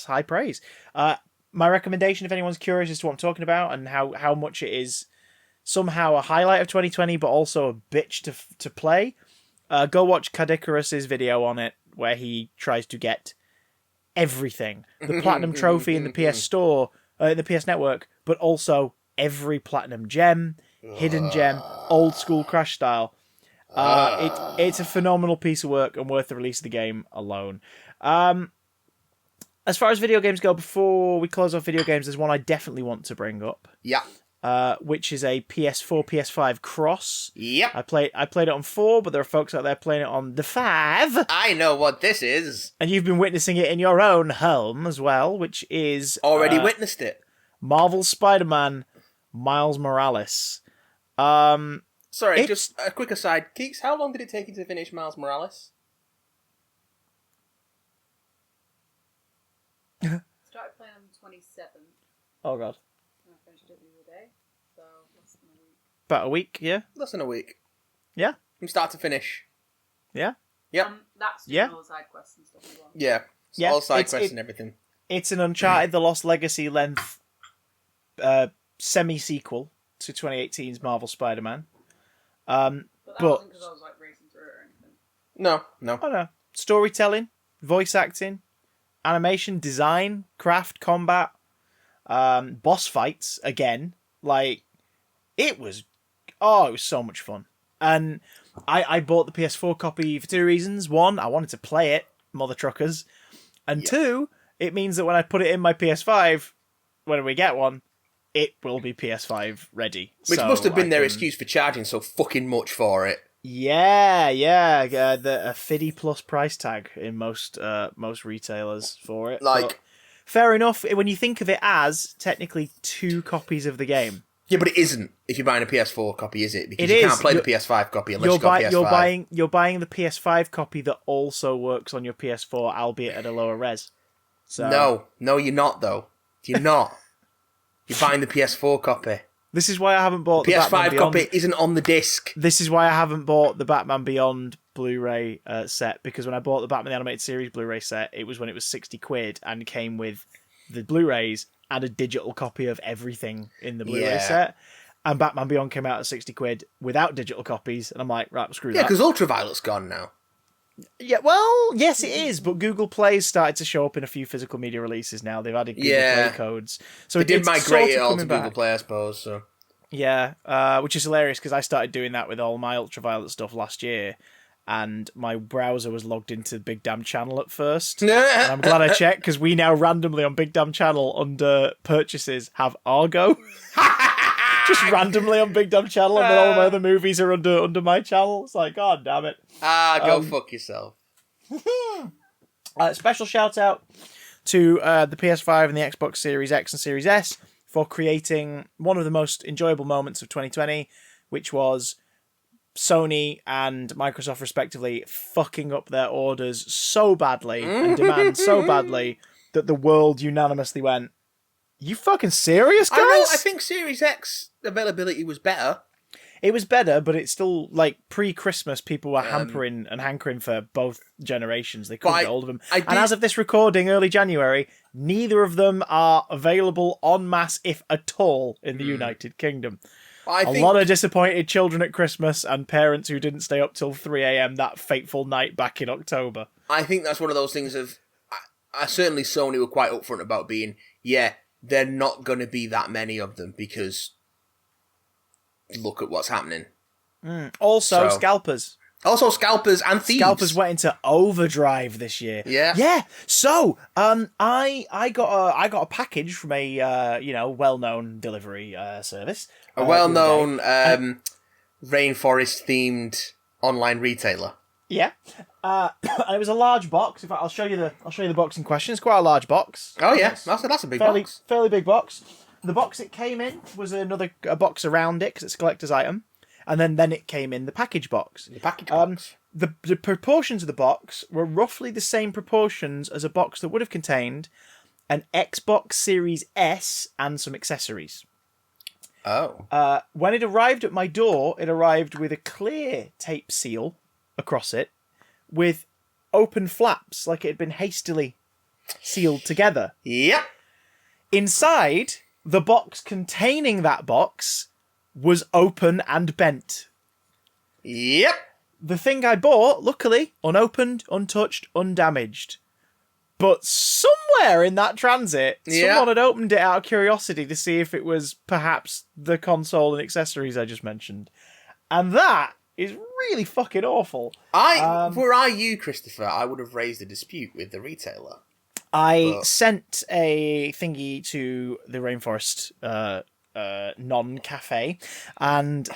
high praise. My recommendation, if anyone's curious as to what I'm talking about and how much it is somehow a highlight of 2020, but also a bitch to play, go watch Kadikarus's video on it, where he tries to get everything, the Platinum Trophy in the PS Store, in the PS Network, but also every Platinum Gem, Hidden Gem, old school Crash style. It's a phenomenal piece of work and worth the release of the game alone. As far as video games go, before we close off video games, there's one I definitely want to bring up. Yeah. Which is a PS4, PS5 cross. Yep. I played it on 4, but there are folks out there playing it on the 5. I know what this is. And you've been witnessing it in your own home as well, which is... Already witnessed it. Marvel Spider-Man Miles Morales. Sorry, just a quick aside. Keeks, how long did it take you to finish Miles Morales? Started playing on the 27th. Oh, God. And I finished it the other day, so less than a week. About a week, yeah? Less than a week. Yeah? From start to finish. Yeah? Yep. That's yeah. all side quests and stuff as well. Yeah. Yeah, all side quests and everything. It's an Uncharted The Lost Legacy length semi-sequel to 2018's Marvel Spider-Man. But that wasn't because I was racing through it or anything. No. Oh, no. Storytelling, voice acting, animation, design, craft, combat, boss fights, again. It was so much fun. And I bought the PS4 copy for 2 reasons. 1, I wanted to play it, mother truckers. And 2, it means that when I put it in my PS5, when we get one, it will be PS5 ready. Which must have been their excuse for charging so fucking much for it. Yeah. A 50 plus price tag in most retailers for it. But fair enough when you think of it as technically 2 copies of the game. Yeah, but it isn't if you're buying a PS4 copy, is it? Because you can't play the PS5 copy unless you've got PS5. You're buying the PS5 copy that also works on your PS4, albeit at a lower res. So No, you're not though. You're not. You're buying the PS4 copy. This is why I haven't bought the Batman PS5 copy isn't on the disc. This is why I haven't bought the Batman Beyond Blu-ray set, because when I bought the Batman the Animated Series Blu-ray set, it was when it was £60 and came with the Blu-rays and a digital copy of everything in the Blu-ray set. And Batman Beyond came out at £60 without digital copies, and I'm like, right, screw that. Yeah, because Ultraviolet's gone now. Yeah, well, yes, it is, but Google Play's started to show up in a few physical media releases now. They've added Google Play codes. So they did migrate it all to Google Play, I suppose. So. Yeah, which is hilarious because I started doing that with all my Ultraviolet stuff last year. and my browser was logged into Big Damn Channel at first. And I'm glad I checked, because we now randomly on Big Damn Channel under purchases have Argo. Just randomly on Big Damn Channel, and then all my other movies are under my channel. It's like, God damn it. Go fuck yourself. Special shout out to the PS5 and the Xbox Series X and Series S for creating one of the most enjoyable moments of 2020, which was Sony and Microsoft respectively fucking up their orders so badly and demand so badly that the world unanimously went, you fucking serious, guys? I think Series X availability was better. It was better, but it's still, like, pre-Christmas, people were hankering for both generations. They couldn't get hold of them. And as of this recording, early January, neither of them are available en masse, if at all, in the United Kingdom. A lot of disappointed children at Christmas and parents who didn't stay up till 3 a.m. that fateful night back in October. I think that's one of those things of... certainly Sony were quite upfront about being, they're not going to be that many of them because look at what's happening. Also, scalpers. Also, scalpers and thieves. Scalpers went into overdrive this year. Yeah. Yeah. So, I got a package from a well-known delivery service. A well-known rainforest-themed online retailer. Yeah. It was a large box. In fact, I'll show you the box in question. It's quite a large box. Oh yeah, that's a big box. Fairly big box. The box it came in was a box around it because it's a collector's item, and then it came in the package box. The package box. The proportions of the box were roughly the same proportions as a box that would have contained an Xbox Series S and some accessories. Oh. When it arrived at my door, it arrived with a clear tape seal across it, with open flaps, like it had been hastily sealed together. Yep. Inside, the box containing that box was open and bent. Yep. The thing I bought, luckily, unopened, untouched, undamaged. But somewhere in that transit, someone had opened it out of curiosity to see if it was perhaps the console and accessories I just mentioned. And that is really fucking awful. Were I you, Christopher, I would have raised a dispute with the retailer. I sent a thingy to the Rainforest non-cafe and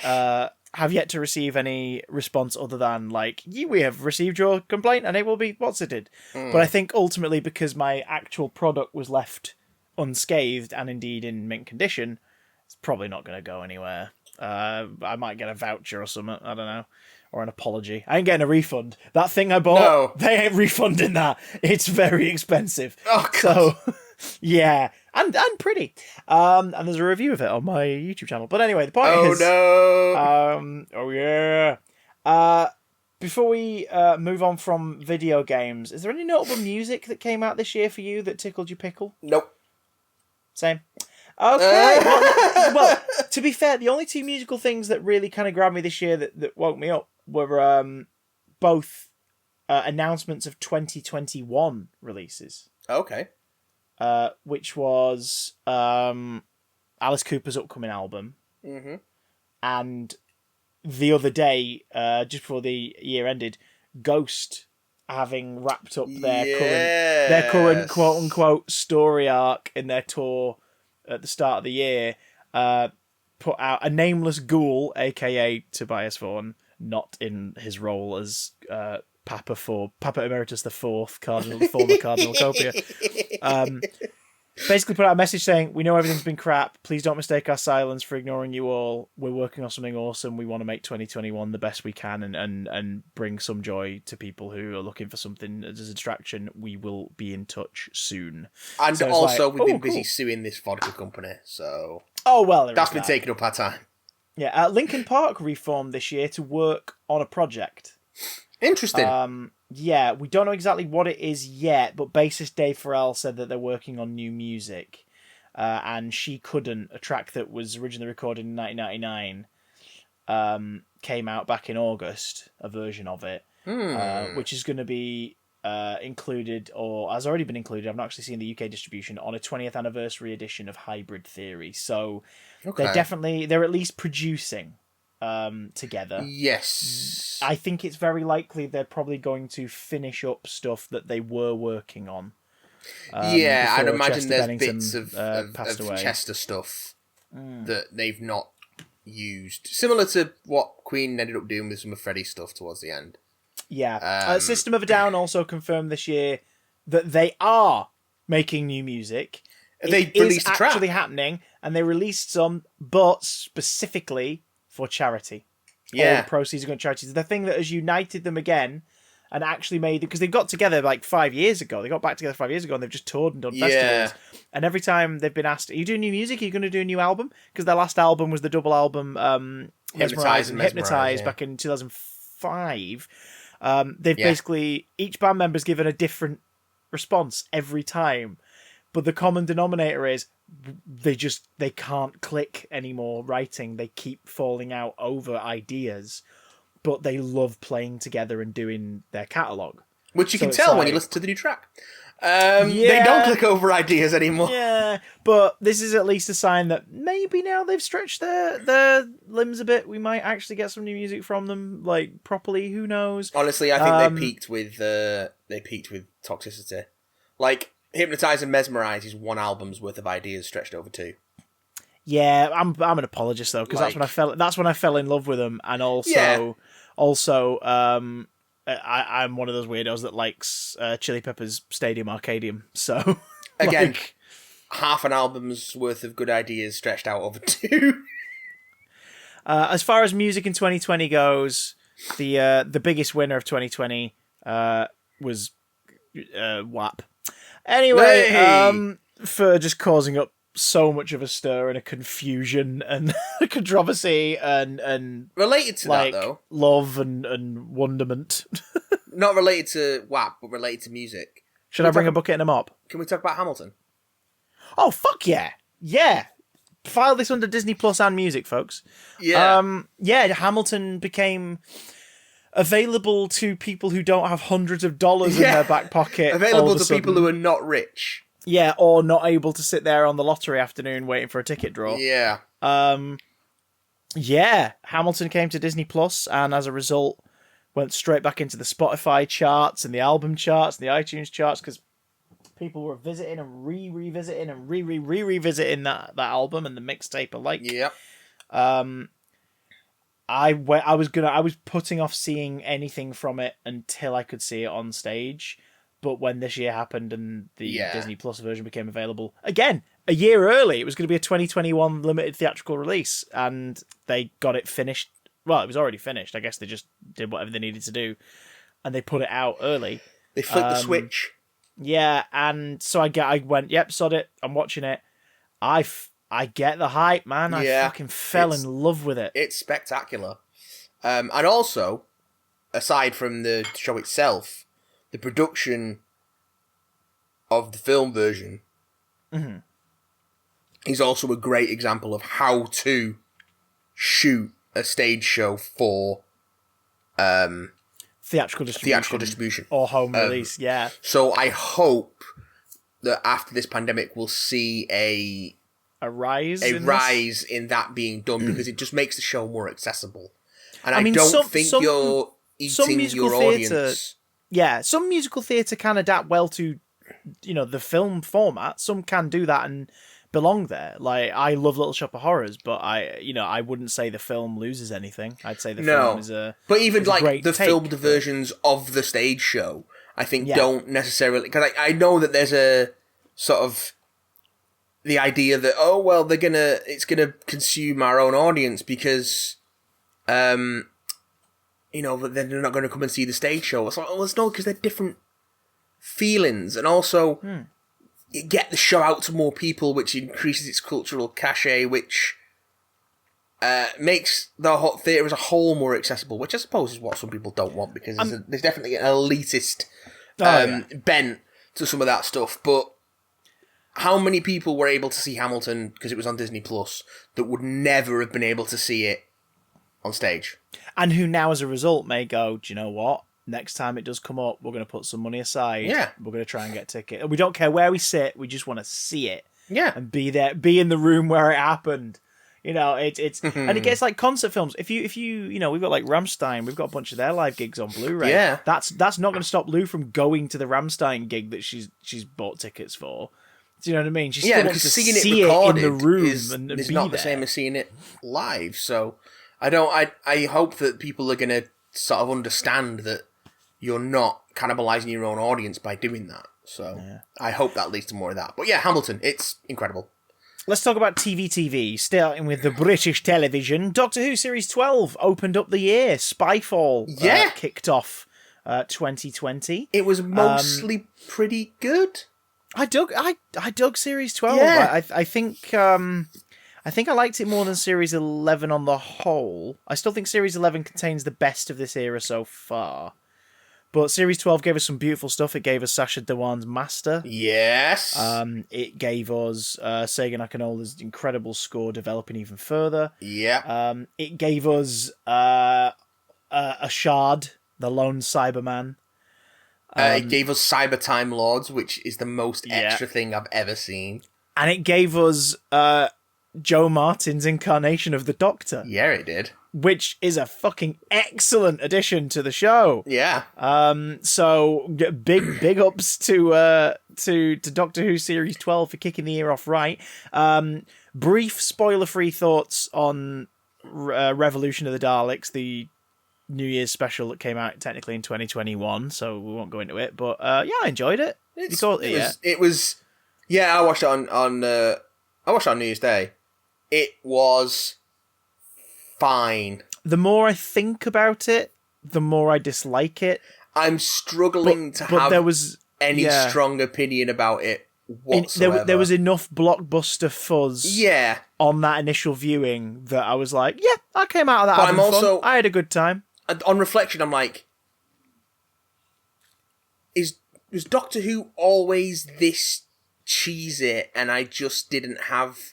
have yet to receive any response other than, like, we have received your complaint and it will be what's it did. But I think ultimately because my actual product was left unscathed and indeed in mint condition, it's probably not going to go anywhere. I might get a voucher or something, I don't know. Or an apology. I ain't getting a refund. That thing I bought, They ain't refunding that. It's very expensive. Oh, God. So, yeah. And pretty. And there's a review of it on my YouTube channel. But anyway, the point is... Oh, yeah. Before we move on from video games, is there any notable music that came out this year for you that tickled your pickle? Nope. Same. Okay. Well, to be fair, the only two musical things that really kind of grabbed me this year that woke me up were both announcements of 2021 releases. Okay. Which was Alice Cooper's upcoming album. Mm-hmm. And the other day, just before the year ended, Ghost having wrapped up their current quote-unquote story arc in their tour at the start of the year, put out a nameless ghoul, aka Tobias Vaughan, not in his role as Papa Emeritus the Fourth, former Cardinal Copia. Basically put out a message saying, we know everything's been crap, please don't mistake our silence for ignoring you all, we're working on something awesome, we want to make 2021 the best we can and bring some joy to people who are looking for something as a distraction. We will be in touch soon. And so also, we've been busy suing this vodka company, so... Oh, well, that's been taking up our time. Yeah, Linkin Park reformed this year to work on a project. Interesting. Yeah, we don't know exactly what it is yet, but bassist Dave Farrell said that they're working on new music. And She Couldn't, a track that was originally recorded in 1999, came out back in August, a version of it, which is going to be included, or has already been included, I've not actually seen the UK distribution, on a 20th anniversary edition of Hybrid Theory. So they're at least producing together. Yes. I think it's very likely they're probably going to finish up stuff that they were working on. I'd imagine Chester there's Bennington, bits of passed away. Chester stuff that they've not used. Similar to what Queen ended up doing with some of Freddie's stuff towards the end. Yeah. System of a Down also confirmed this year that they are making new music. They released a track. Actually happening, and they released some, but specifically for charity. Yeah. All the proceeds are going to charities. The thing that has united them again and actually made... Because they've got together like 5 years ago. They got back together 5 years ago, and they've just toured and done festivals. And every time they've been asked, are you doing new music? Are you going to do a new album? Because their last album was the double album Mesmerise and Hypnotise back in 2005. They've basically... Each band member's given a different response every time. But the common denominator is they can't click anymore writing. They keep falling out over ideas, but they love playing together and doing their catalogue. Which you can tell when you listen to the new track. They don't click over ideas anymore. Yeah, but this is at least a sign that maybe now they've stretched their limbs a bit. We might actually get some new music from them, like, properly. Who knows? Honestly, I think they peaked with Toxicity. Like, Hypnotise and Mesmerise is one album's worth of ideas stretched over 2. Yeah, I'm an apologist though, because that's when I fell in love with them, and also I'm one of those weirdos that likes Chili Peppers Stadium Arcadium. So again, half an album's worth of good ideas stretched out over 2. As far as music in 2020 goes, the biggest winner of 2020 was WAP. Anyway, for just causing up so much of a stir and a confusion and a controversy and related to that though, love and wonderment. Not related to WAP, but related to music. Should I bring a bucket and a mop? Can we talk about Hamilton? Oh fuck yeah, yeah! File this under Disney Plus and music, folks. Yeah, Hamilton became available to people who don't have hundreds of dollars in their back pocket. Available to people who are not rich. Yeah, or not able to sit there on the lottery afternoon waiting for a ticket draw. Yeah. Hamilton came to Disney Plus, and as a result, went straight back into the Spotify charts and the album charts and the iTunes charts, because people were visiting and revisiting and revisiting that album and the mixtape alike. Yep. I was putting off seeing anything from it until I could see it on stage. But when this year happened and the Disney Plus version became available, again, a year early, it was going to be a 2021 limited theatrical release, and they got it finished. Well, it was already finished. I guess they just did whatever they needed to do, and they put it out early. They flipped the switch. Yeah, and so I went, yep, sod it, I'm watching it. I get the hype, man. I fucking fell in love with it. It's spectacular. And also, aside from the show itself, the production of the film version is also a great example of how to shoot a stage show for theatrical distribution. Or home release, yeah. So I hope that after this pandemic, we'll see a rise in that being done, because it just makes the show more accessible. And I don't think you're eating your audience. Yeah, some musical theatre can adapt well to, the film format. Some can do that and belong there. Like, I love Little Shop of Horrors, but I wouldn't say the film loses anything. I'd say the film is but even like the take, filmed versions of the stage show, I think don't necessarily, because I know that there's a sort of the idea that it's gonna consume our own audience because but then they're not going to come and see the stage show. It's like, it's not, because they're different feelings, and also you get the show out to more people, which increases its cultural cachet, which makes the theatre as a whole more accessible, which I suppose is what some people don't want, because there's definitely an elitist bent to some of that stuff. But how many people were able to see Hamilton because it was on Disney Plus that would never have been able to see it on stage? And who now, as a result, may go, do you know what? Next time it does come up, we're going to put some money aside. Yeah. We're going to try and get a ticket. And we don't care where we sit. We just want to see it. Yeah. And be there, be in the room where it happened. You know, it's and it gets like concert films. If you you know, we've got like Rammstein, we've got a bunch of their live gigs on Blu-ray. Yeah. That's not going to stop Lou from going to the Rammstein gig that she's bought tickets for. Do you know what I mean? She still wants to seeing see it recorded in the room is and be not there. the same as seeing it live. So I hope that people are going to sort of understand that you're not cannibalizing your own audience by doing that. So I hope that leads to more of that. But yeah, Hamilton, it's incredible. Let's talk about TV. Starting with the British television, Doctor Who Series 12 opened up the year. Spyfall kicked off 2020. It was mostly pretty good. I dug Series 12. Yeah. I think I liked it more than Series 11 on the whole. I still think Series 11 contains the best of this era so far. But Series 12 gave us some beautiful stuff. It gave us Sacha Dhawan's Master. Yes. It gave us Segun Akinola's incredible score developing even further. Yeah. It gave us a Shard, the lone Cyberman. It gave us Cyber Time Lords, which is the most extra thing I've ever seen. And it gave us Joe Martin's incarnation of the Doctor. Yeah, it did. Which is a fucking excellent addition to the show. Yeah. So big ups to Doctor Who Series 12 for kicking the year off right. Brief spoiler-free thoughts on Revolution of the Daleks, the New Year's special that came out technically in 2021, so we won't go into it. But yeah, I enjoyed it. It was. Yeah, I watched it on New Year's Day. It was fine. The more I think about it, the more I dislike it. I'm struggling to have any strong opinion about it whatsoever. There was enough blockbuster fuzz on that initial viewing that I was like, yeah, I came out of that having fun. I had a good time. On reflection, I'm like, was Doctor Who always this cheesy and I just didn't have...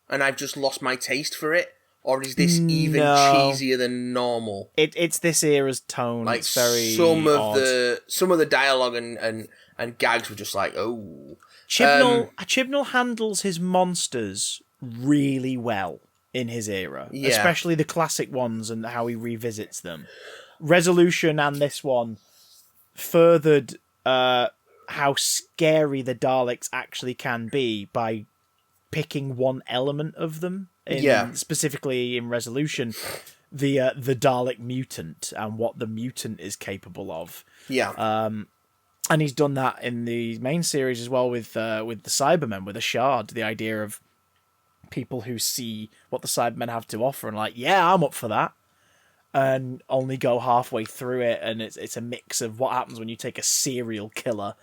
and I've just lost my taste for it? Or is this even cheesier than normal? It's this era's tone. Like, it's very odd. Some of the dialogue and gags were just like, oh. Chibnall handles his monsters really well in his era. Yeah. Especially the classic ones and how he revisits them. Resolution and this one furthered how scary the Daleks actually can be by picking one element of them. Specifically in Resolution, the Dalek mutant and what the mutant is capable of. Yeah. And he's done that in the main series as well with the Cybermen, with a Shard. The idea of people who see what the Cybermen have to offer and like, yeah, I'm up for that, and only go halfway through it. And it's a mix of what happens when you take a serial killer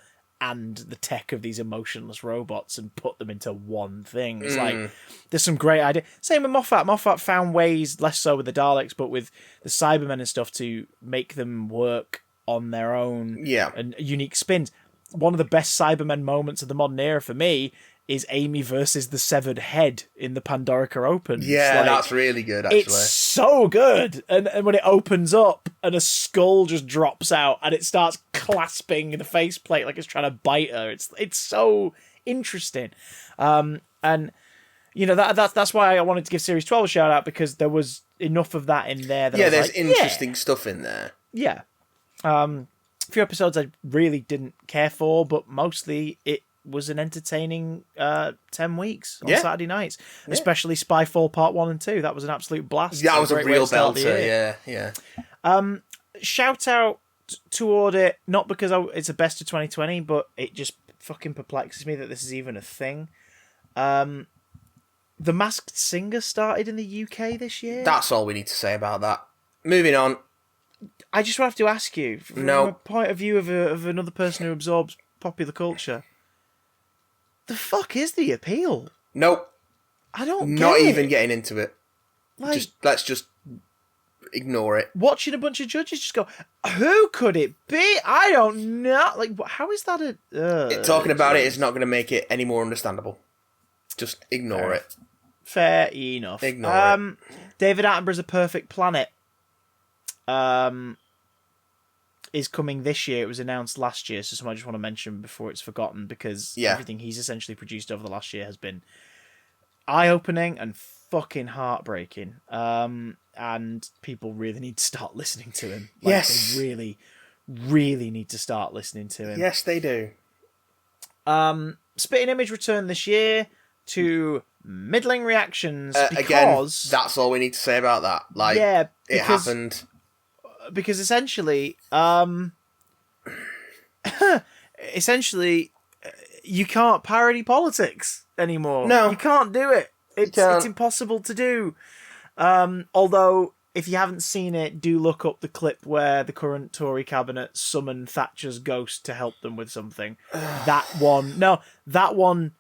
and the tech of these emotionless robots and put them into one thing. It's like, there's some great idea. Same with Moffat. Moffat found ways, less so with the Daleks, but with the Cybermen and stuff, to make them work on their own and unique spins. One of the best Cybermen moments of the modern era for me is Amy versus the severed head in the Pandorica Opens. Yeah, that's really good, actually. It's so good. And when it opens up and a skull just drops out and it starts clasping the faceplate like it's trying to bite her. It's so interesting. And you know, that's why I wanted to give Series 12 a shout out, because there was enough of that in there. There's interesting stuff in there. Yeah. A few episodes I really didn't care for, but mostly it was an entertaining 10 weeks on Saturday nights, especially Spyfall Part 1 and 2. That was an absolute blast. That was a real belter, yeah. Shout out toward it, not because it's a best of 2020, but it just fucking perplexes me that this is even a thing. The Masked Singer started in the UK this year. That's all we need to say about that. Moving on. I just have to ask you, from a point of view of another person who absorbs popular culture, the fuck is the appeal? Nope. I don't get Not it. even getting into it. Like, Let's just ignore it. Watching a bunch of judges just go, who could it be? I don't know. Like, how is that talking about it is not going to make it any more understandable. Just ignore it. Fair enough. Ignore it. David Attenborough's A Perfect Planet is coming this year. It was announced last year, so something I just want to mention before it's forgotten, because everything he's essentially produced over the last year has been eye-opening and fucking heartbreaking. And people really need to start listening to him. Yes. They really, really need to start listening to him. Yes, they do. Spitting Image returned this year to middling reactions because... Again, that's all we need to say about that. It happened. Because essentially, you can't parody politics anymore. No. You can't do it. It's impossible to do. Although, if you haven't seen it, do look up the clip where the current Tory cabinet summoned Thatcher's ghost to help them with something. That one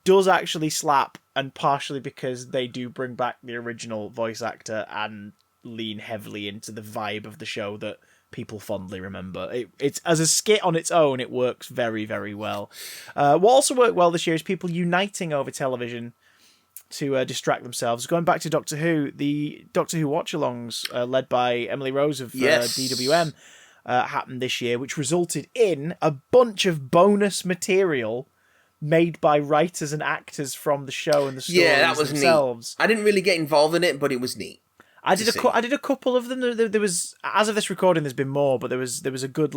does actually slap, and partially because they do bring back the original voice actor and lean heavily into the vibe of the show that people fondly remember. It's as a skit on its own, it works very, very well. What also worked well this year is people uniting over television to distract themselves. Going back to Doctor Who, the Doctor Who watch-alongs led by Emily Rose of DWM happened this year, which resulted in a bunch of bonus material made by writers and actors from the show and the stories that was themselves. Neat. I didn't really get involved in it, but it was neat. I did a couple of them. There was, as of this recording, there's been more, but there was a good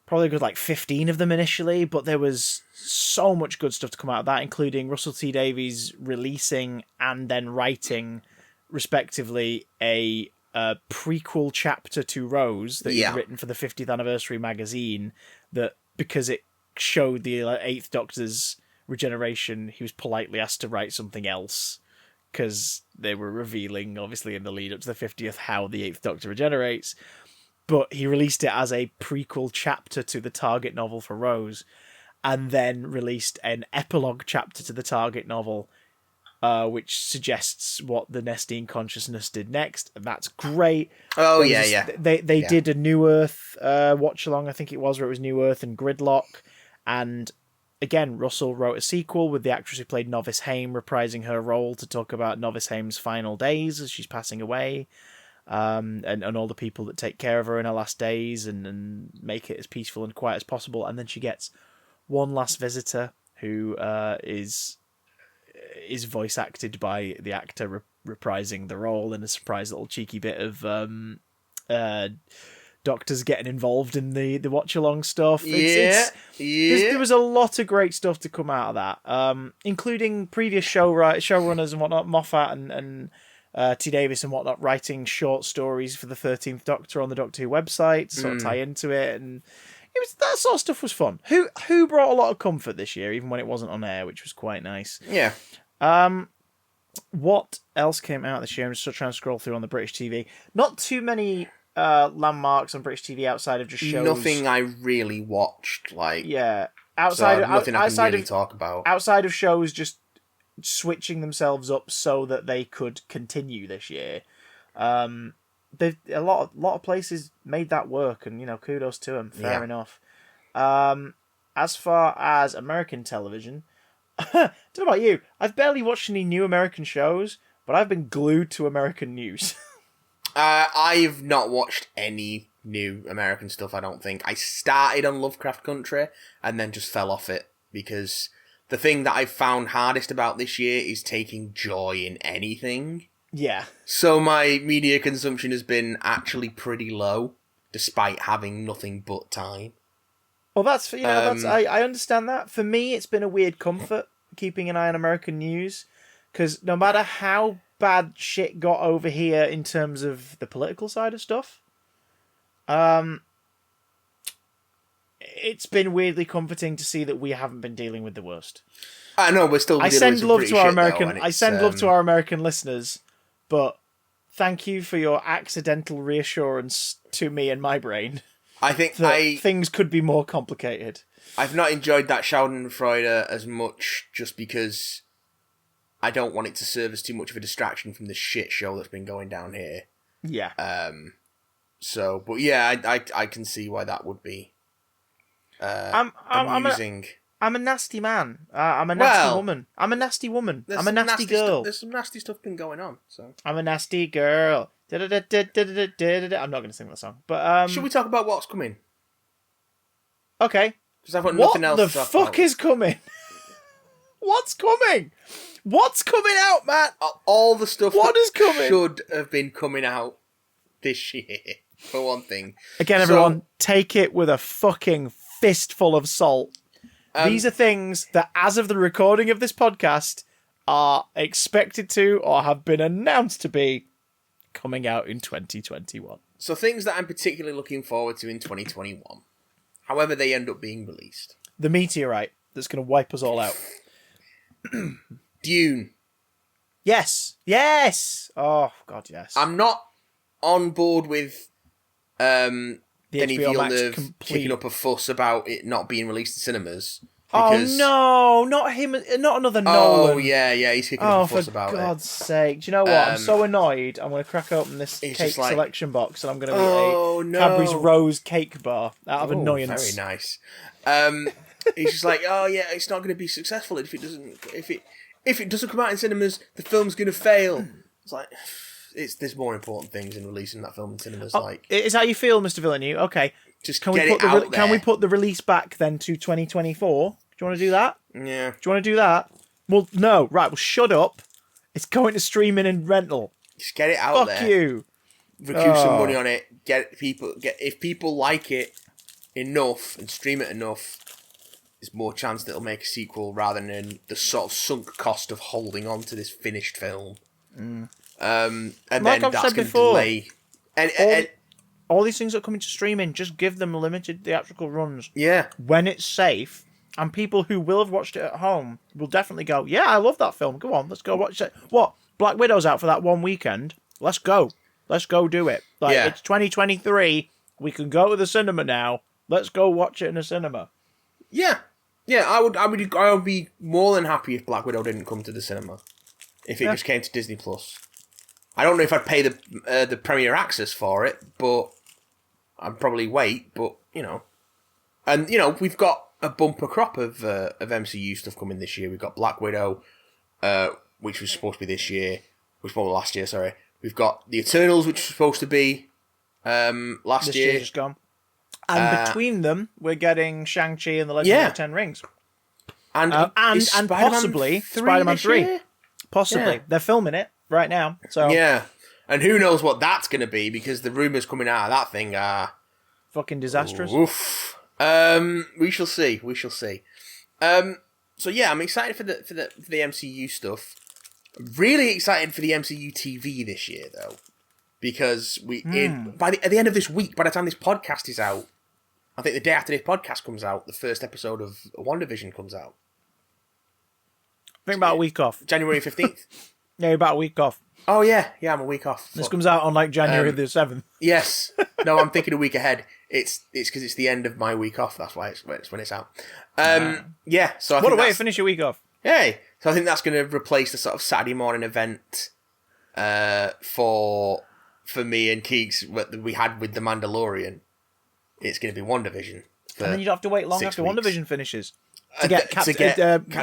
probably a good 15 of them initially. But there was so much good stuff to come out of that, including Russell T Davies releasing and then writing, respectively, a prequel chapter to Rose that he'd written for the 50th anniversary magazine. That because it showed the Eighth Doctor's regeneration, he was politely asked to write something else. Because they were revealing, obviously, in the lead up to the 50th, how the Eighth Doctor regenerates. But he released it as a prequel chapter to the target novel for Rose, and then released an epilogue chapter to the target novel, which suggests what the Nestine consciousness did next, and that's great. Oh, They did a New Earth watch-along, I think it was, where it was New Earth and Gridlock, and... Again, Russell wrote a sequel with the actress who played Novice Haim reprising her role to talk about Novice Haim's final days as she's passing away, and all the people that take care of her in her last days and make it as peaceful and quiet as possible. And then she gets one last visitor who is voice acted by the actor reprising the role in a surprise little cheeky bit of Doctors getting involved in the watch-along stuff. There was a lot of great stuff to come out of that, including previous showrunners and whatnot, Moffat and T. Davis and whatnot, writing short stories for the 13th Doctor on the Doctor Who website to sort of tie into it, and that sort of stuff was fun. Who brought a lot of comfort this year, even when it wasn't on air, which was quite nice. Yeah. What else came out this year? I'm just trying to scroll through on the British TV. Not too many landmarks on British TV outside of just shows. Nothing I really watched, nothing I can really talk about. Outside of shows just switching themselves up so that they could continue this year. A lot of places made that work, and kudos to them. Fair enough. As far as American television, don't know about you. I've barely watched any new American shows, but I've been glued to American news. I've not watched any new American stuff, I don't think. I started on Lovecraft Country and then just fell off it, because the thing that I've found hardest about this year is taking joy in anything. Yeah. So my media consumption has been actually pretty low, despite having nothing but time. Well, I understand that. For me, it's been a weird comfort keeping an eye on American news, because no matter how bad shit got over here in terms of the political side of stuff, it's been weirdly comforting to see that we haven't been dealing with the worst. I know, we're still. I send love to our American listeners, but thank you for your accidental reassurance to me and my brain. I think things could be more complicated. I've not enjoyed that Schadenfreude as much, just because I don't want it to serve as too much of a distraction from the shit show that's been going down here. Yeah. But yeah, I can see why that would be amusing. I'm a nasty man. I'm a nasty woman. I'm a nasty woman. I'm a nasty girl. There's some nasty stuff been going on. So I'm a nasty girl. I'm not going to sing that song. But should we talk about what's coming? Okay. Because I've got nothing else to talk about. What the fuck is coming? What's coming? What's coming out, Matt? All the stuff What is coming? should have been coming out this year, for one thing. Again, everyone, take it with a fucking fistful of salt. These are things that, as of the recording of this podcast, are expected to or have been announced to be coming out in 2021. So things that I'm particularly looking forward to in 2021, however they end up being released. The meteorite that's going to wipe us all out. Dune. Yes. Yes. Oh, God, yes. I'm not on board with Denis HBO Max Villeneuve kicking up a fuss about it not being released in cinemas. Oh, no. Not him. Not another Nolan. Oh, yeah, he's kicking up a fuss about it. For God's sake. Do you know what? I'm so annoyed. I'm going to crack open this cake selection box and I'm going to eat a Cadbury's Rose cake bar out of annoyance. Very nice. He's just like, oh, yeah, it's not going to be successful if it doesn't come out in cinemas, the film's going to fail. It's like... There's more important things in releasing that film in cinemas. Is how you feel, Mr. Villeneuve? Okay, just can we put the release back then to 2024? Do you want to do that? Yeah. Do you want to do that? Well, no. Right. Well, shut up. It's going to streaming and rental. Just get it out there. Fuck you. Recoup some money on it. If people like it enough and stream it enough, there's more chance that it'll make a sequel rather than the sort of sunk cost of holding on to this finished film. And like then I've that's said going to before, delay. And all these things that come into streaming, just give them limited theatrical runs. Yeah. When it's safe, and people who will have watched it at home will definitely go, yeah, I love that film. Go on, let's go watch it. What? Black Widow's out for that one weekend. Let's go. Let's go do it. It's 2023. We can go to the cinema now. Let's go watch it in a cinema. Yeah. Yeah, I would be more than happy if Black Widow didn't come to the cinema. If it just came to Disney Plus. I don't know if I'd pay the Premier Access for it, but I'd probably wait. But and we've got a bumper crop of MCU stuff coming this year. We've got Black Widow, which was supposed to be this year, which was last year. Sorry, we've got the Eternals, which was supposed to be last this year. Year just gone. And between them, we're getting Shang-Chi and the Legend of the Ten Rings, and possibly Spider-Man 3. Possibly. Yeah. They're filming it right now. So yeah. And who knows what that's going to be, because the rumours coming out of that thing are... fucking disastrous. Oof. We shall see. So yeah, I'm excited for the MCU stuff. Really excited for the MCU TV this year, though. Because at the end of this week, by the time this podcast is out, I think the day after this podcast comes out, the first episode of WandaVision comes out. I think about a week off. January 15th. Yeah, about a week off. Oh, yeah. Yeah, I'm a week off. This comes out on January the 7th. Yes. No, I'm thinking a week ahead. It's because it's the end of my week off. That's why it's when it's out. Yeah. So what a way to finish your week off. Hey. So I think that's going to replace the sort of Saturday morning event for me and Keeks that we had with The Mandalorian. It's going to be WandaVision. And then you don't have to wait long after WandaVision finishes. To get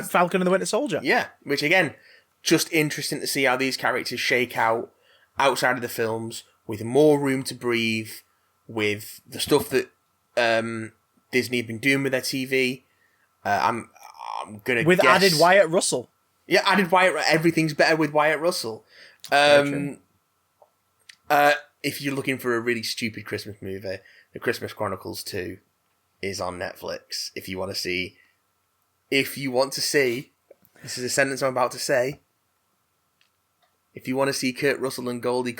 Falcon and the Winter Soldier. Yeah, which again, just interesting to see how these characters shake out outside of the films, with more room to breathe, with the stuff that Disney have been doing with their TV. I'm gonna with guess... added Wyatt Russell. Yeah, added Wyatt. Everything's better with Wyatt Russell. If you're looking for a really stupid Christmas movie, The Christmas Chronicles 2 is on Netflix. If you want to see, this is a sentence I'm about to say. If you want to see Kurt Russell and Goldie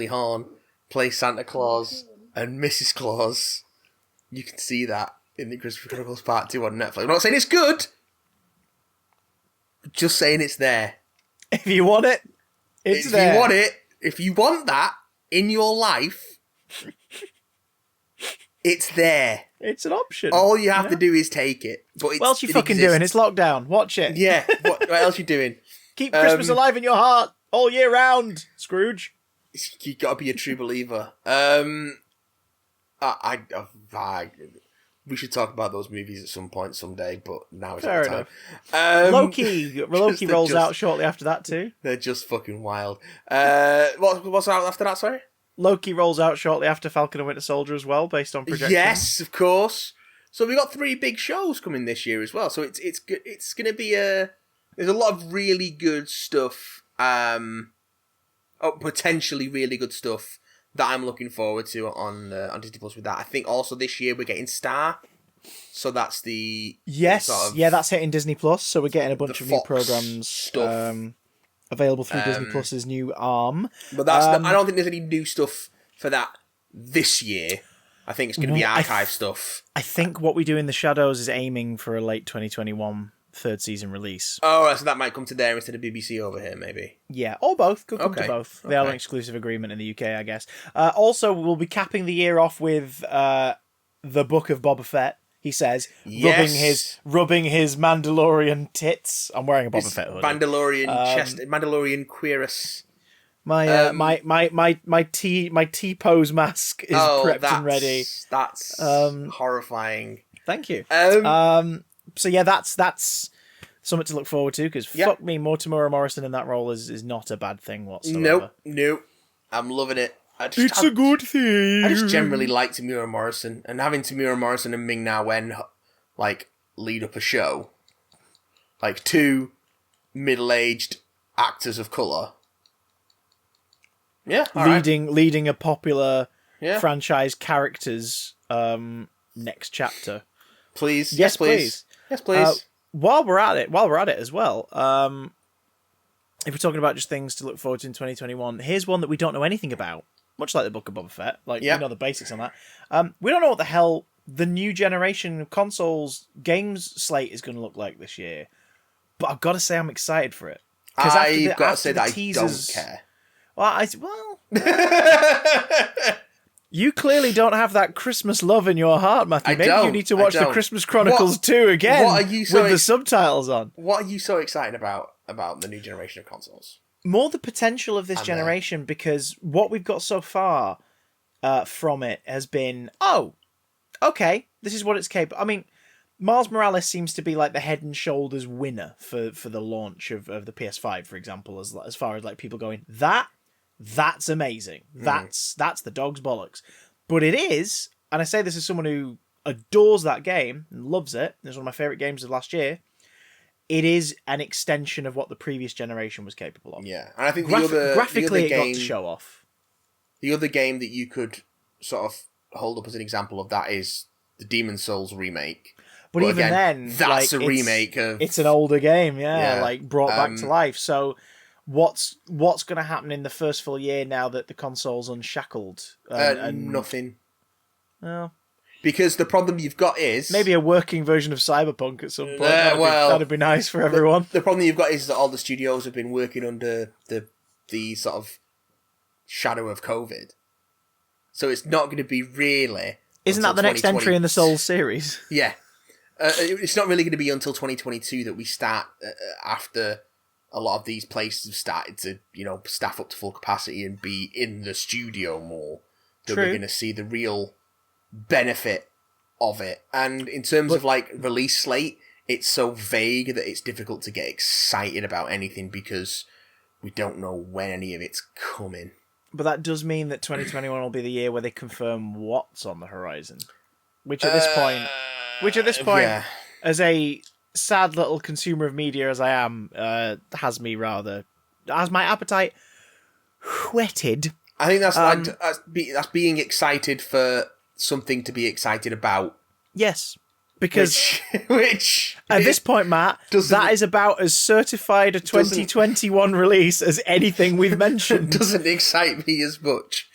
Hawn play Santa Claus and Mrs. Claus, you can see that in The Christmas Chronicles Part 2 on Netflix. I'm not saying it's good, just saying it's there. If you want it, it's there. If you want that in your life, it's there. It's an option. All you have to do is take it. But what else you fucking doing? It's lockdown. Watch it. Yeah. What else you doing? Keep Christmas alive in your heart all year round, Scrooge. You gotta be a true believer. We should talk about those movies at some point someday, but now it's fair not time. Loki rolls out shortly after that too. They're just fucking wild. What's out after that? Sorry. Loki rolls out shortly after Falcon and Winter Soldier as well, based on projections. Yes, of course. So we've got 3 big shows coming this year as well. So it's going to be there's a lot of really good stuff, potentially really good stuff that I'm looking forward to on Disney Plus with that. I think also this year we're getting Star. So that's the... Yes, sort of that's hitting Disney Plus. So we're getting a bunch of new Fox programs stuff. Available through Disney Plus's new arm. But that's I don't think there's any new stuff for that this year. I think it's going to be archive stuff. I think What We Do in the Shadows is aiming for a late 2021 third season release. Oh, so that might come to there instead of BBC over here, maybe. Yeah, or both. Could come to both. They are an exclusive agreement in the UK, I guess. Also, we'll be capping the year off with the Book of Boba Fett. He says, rubbing his Mandalorian tits. I'm wearing a Boba Fett hoodie. Mandalorian chest, Mandalorian queerus. My T pose mask is prepped and ready. That's horrifying. Thank you. So yeah, that's something to look forward to, because fuck me, more Tamura Morrison in that role is not a bad thing whatsoever. Nope. I'm loving it. It's a good thing. I just generally like Tamura Morrison, and having Tamura Morrison and Ming-Na Wen lead up a show, 2 middle-aged actors of colour. Yeah, leading a popular franchise character's next chapter. Please, yes, please. Yes, please. While we're at it as well, if we're talking about just things to look forward to in 2021, here's one that we don't know anything about, much like the Book of Boba Fett. We know the basics on that. We don't know what the hell the new generation of consoles games slate is going to look like this year, but I've got to say I'm excited for it. I've got to say that teasers, I don't care. Well, you clearly don't have that Christmas love in your heart, Matthew. Maybe you need to watch the Christmas Chronicles 2 again with the subtitles on. What are you so excited about the new generation of consoles? More the potential of this generation, because what we've got so far from it has been, this is what it's capable. I mean, Miles Morales seems to be like the head and shoulders winner for the launch of the PS5, for example, as far as people going, that's amazing. That's the dog's bollocks. But it is, and I say this as someone who adores that game and loves it. It's one of my favourite games of last year. It is an extension of what the previous generation was capable of. Yeah, and I think graphically the other game, it got to show off. The other game that you could sort of hold up as an example of that is the Demon's Souls remake. But even again, then, that's a remake of... It's an older game, brought back to life. So what's going to happen in the first full year now that the console's unshackled? Nothing. Well... Because the problem you've got is... Maybe a working version of Cyberpunk at some point. That'd be nice for everyone. The problem you've got is that all the studios have been working under the sort of shadow of COVID. So it's not going to be really... Isn't that the next entry in the Souls series? Yeah. It's not really going to be until 2022 that we start, after a lot of these places have started to, staff up to full capacity and be in the studio more, that we're going to see the real benefit of it. And in terms of release slate, it's so vague that it's difficult to get excited about anything because we don't know when any of it's coming. But that does mean that 2021 will be the year where they confirm what's on the horizon. Which at this point, as a sad little consumer of media as I am, has my appetite whetted. I think that's being excited for something to be excited about. Yes, because which at this point, Matt, that is about as certified a 2021 release as anything we've mentioned. Doesn't excite me as much.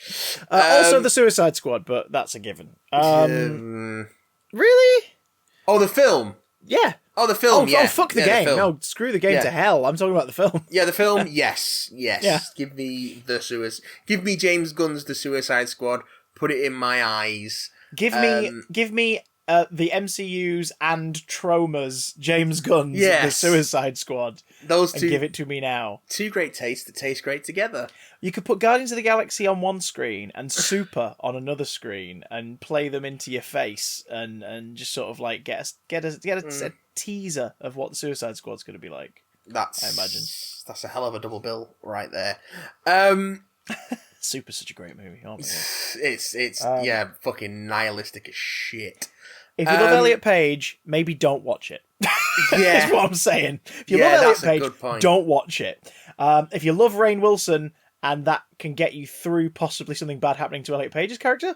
Also, the Suicide Squad, but that's a given. Really? Oh, the film. Yeah. Oh, the film. Oh, fuck the game. No, screw the game to hell. I'm talking about the film. Yeah, the film. Yes. Yeah. Give me Give me James Gunn's The Suicide Squad. Put it in my eyes. Give me the MCU's and Troma's James Gunn's The Suicide Squad. Those two. And give it to me now. Two great tastes that taste great together. You could put Guardians of the Galaxy on one screen and Super on another screen and play them into your face and just sort of get a teaser of what the Suicide Squad's going to be like. I imagine that's a hell of a double bill right there. Super's such a great movie, aren't they? It's fucking nihilistic as shit. If you love Elliot Page, maybe don't watch it. Yeah. That's what I'm saying. If you love Elliot Page, don't watch it. If you love Rainn Wilson and that can get you through possibly something bad happening to Elliot Page's character,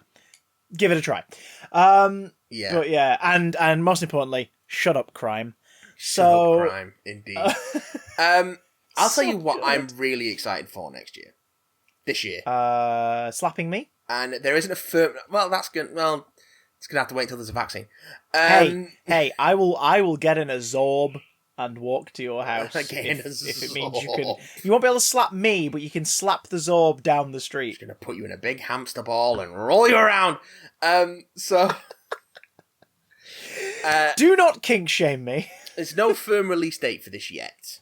give it a try. Yeah. But yeah, and most importantly, shut up, crime. Shut up, crime, indeed. I'll tell you what I'm really excited for this year. Slapping me? And there isn't a firm... Well, it's going to have to wait until there's a vaccine. Hey, I will get in a Zorb and walk to your house if it means you can. You won't be able to slap me, but you can slap the Zorb down the street. Just going to put you in a big hamster ball and roll you around. Do not kink shame me. There's no firm release date for this yet.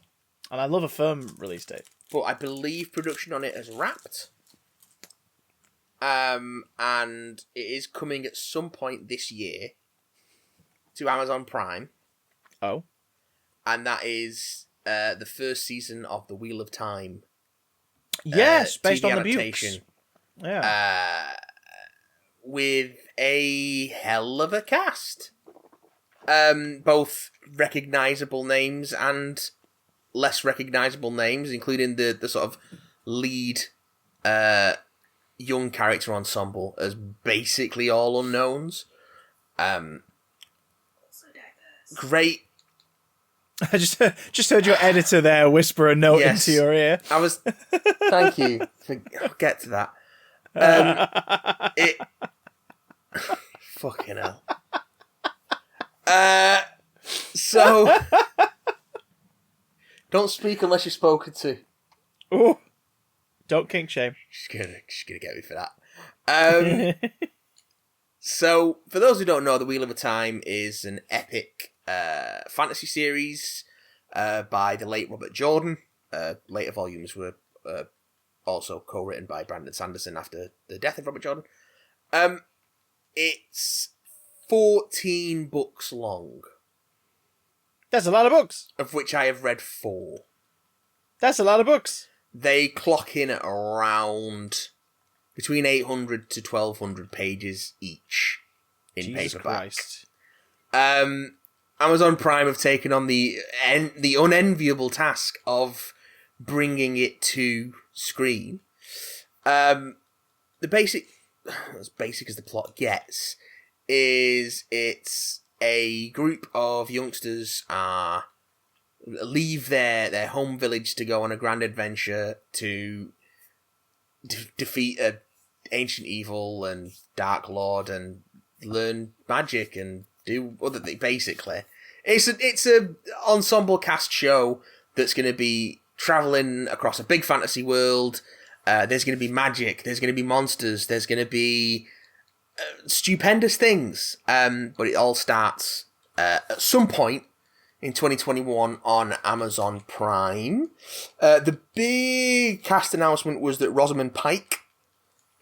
And I love a firm release date. But I believe production on it has wrapped. And it is coming at some point this year to Amazon Prime. Oh. And that is the first season of The Wheel of Time. Yes, based TV on the adaptation. Bukes. Yeah. With a hell of a cast. Both recognisable names and less recognisable names, including the sort of lead young character ensemble as basically all unknowns. Great. I just heard your editor there whisper a note into your ear. Thank you. I'll get to that. Fucking hell. So don't speak unless you're spoken to. Oh, don't kink shame. She's gonna get me for that. So for those who don't know, The Wheel of a Time is an epic fantasy series by the late Robert Jordan. Later volumes were also co-written by Brandon Sanderson after the death of Robert Jordan. It's 14 books long. That's a lot of books. Of which I have read 4. That's a lot of books. They clock in at around between 800 to 1200 pages each in Jesus paperback. Christ. Amazon Prime have taken on the unenviable task of bringing it to screen. The basic, as basic as the plot gets, is it's a group of youngsters leave their home village to go on a grand adventure to defeat a ancient evil and dark lord and learn magic and do other things. Basically, it's a ensemble cast show that's going to be traveling across a big fantasy world. There's going to be magic. There's going to be monsters. There's going to be stupendous things. But it all starts at some point in 2021 on Amazon Prime. The big cast announcement was that Rosamund Pike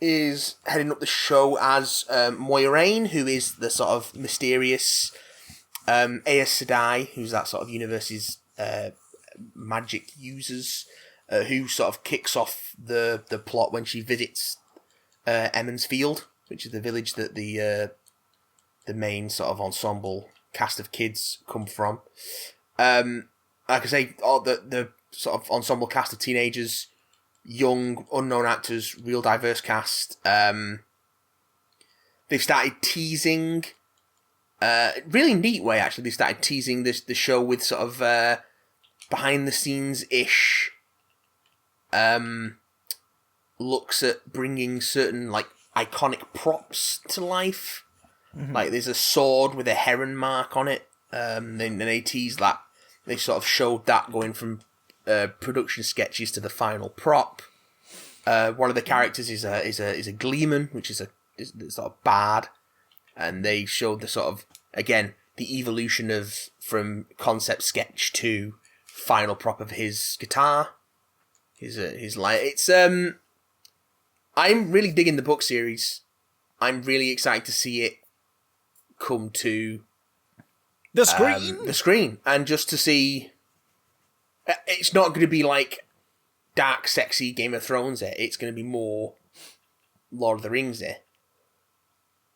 is heading up the show as Moiraine, who is the sort of mysterious Aes Sedai, who's that sort of universe's magic users, who sort of kicks off the plot when she visits Emond's Field, which is the village that the main sort of ensemble cast of kids come from. Like I say, all the sort of ensemble cast of teenagers, young, unknown actors, real diverse cast. They've started teasing, really neat way actually, they started teasing the show with sort of behind the scenes-ish looks at bringing certain like iconic props to life. Mm-hmm. Like there's a sword with a heron mark on it. Then they teased that. They sort of showed that going from production sketches to the final prop. One of the characters is a gleeman, which is a sort of bard, and they showed the sort of again the evolution of from concept sketch to final prop of his guitar. His light. It's I'm really digging the book series. I'm really excited to see it come to the screen, and just to see. It's not going to be like dark, sexy Game of Thrones. It's going to be more Lord of the Rings.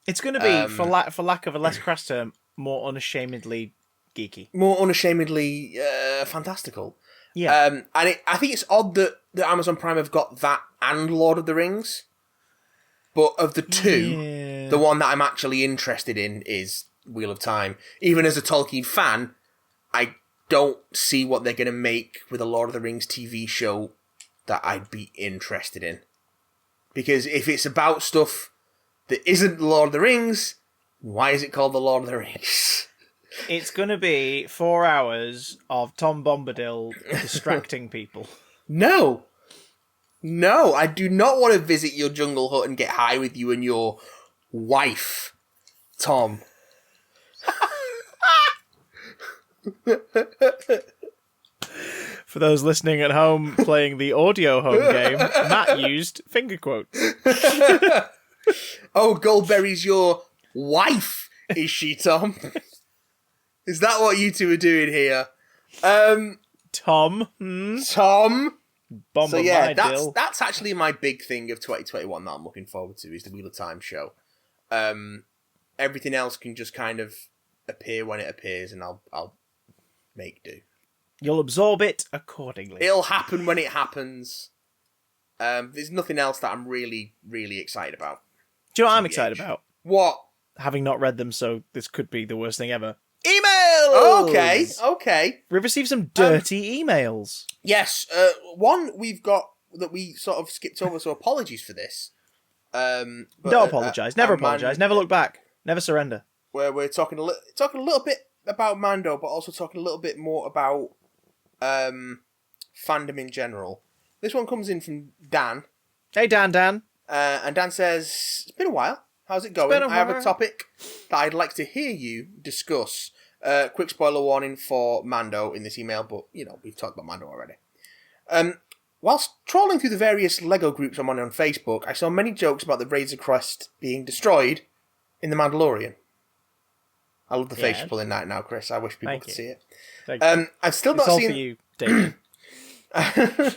It's going to be, for lack of a less crass term, more unashamedly geeky. More unashamedly fantastical. Yeah. I think it's odd that Amazon Prime have got that and Lord of the Rings. But of the two, the one that I'm actually interested in is Wheel of Time. Even as a Tolkien fan, I don't see what they're going to make with a Lord of the Rings TV show that I'd be interested in. Because if it's about stuff that isn't Lord of the Rings, why is it called the Lord of the Rings? It's going to be 4 hours of Tom Bombadil distracting people. No, I do not want to visit your jungle hut and get high with you and your wife, Tom. For those listening at home playing the audio home game, Matt used finger quotes. Oh, Goldberry's your wife, is she, Tom? Is that what you two are doing here? Tom? Tom? Bomb So yeah, Dill. that's actually my big thing of 2021 that I'm looking forward to, is the Wheel of Time show. Everything else can just kind of appear when it appears, and I'll make do. You'll absorb it accordingly. It'll happen when it happens. There's nothing else that I'm really, really excited about. Do you know what I'm excited about? What? Having not read them, so this could be the worst thing ever. Emails! Okay. We've received some dirty emails. Yes, one we've got that we sort of skipped over, so apologies for this. Don't apologise. Never apologise. Never look back. Never surrender. Where we're talking a little bit about Mando, but also talking a little bit more about fandom in general. This one comes in from Dan. Hey, Dan. And Dan says, it's been a while. How's it going? I have a topic that I'd like to hear you discuss. Quick spoiler warning for Mando in this email, but, we've talked about Mando already. Whilst trawling through the various LEGO groups I'm on Facebook, I saw many jokes about the Razor Crest being destroyed in The Mandalorian. I love the face you're pulling out now, Chris. I wish people could see it. I've still not seen... It's all for you, David.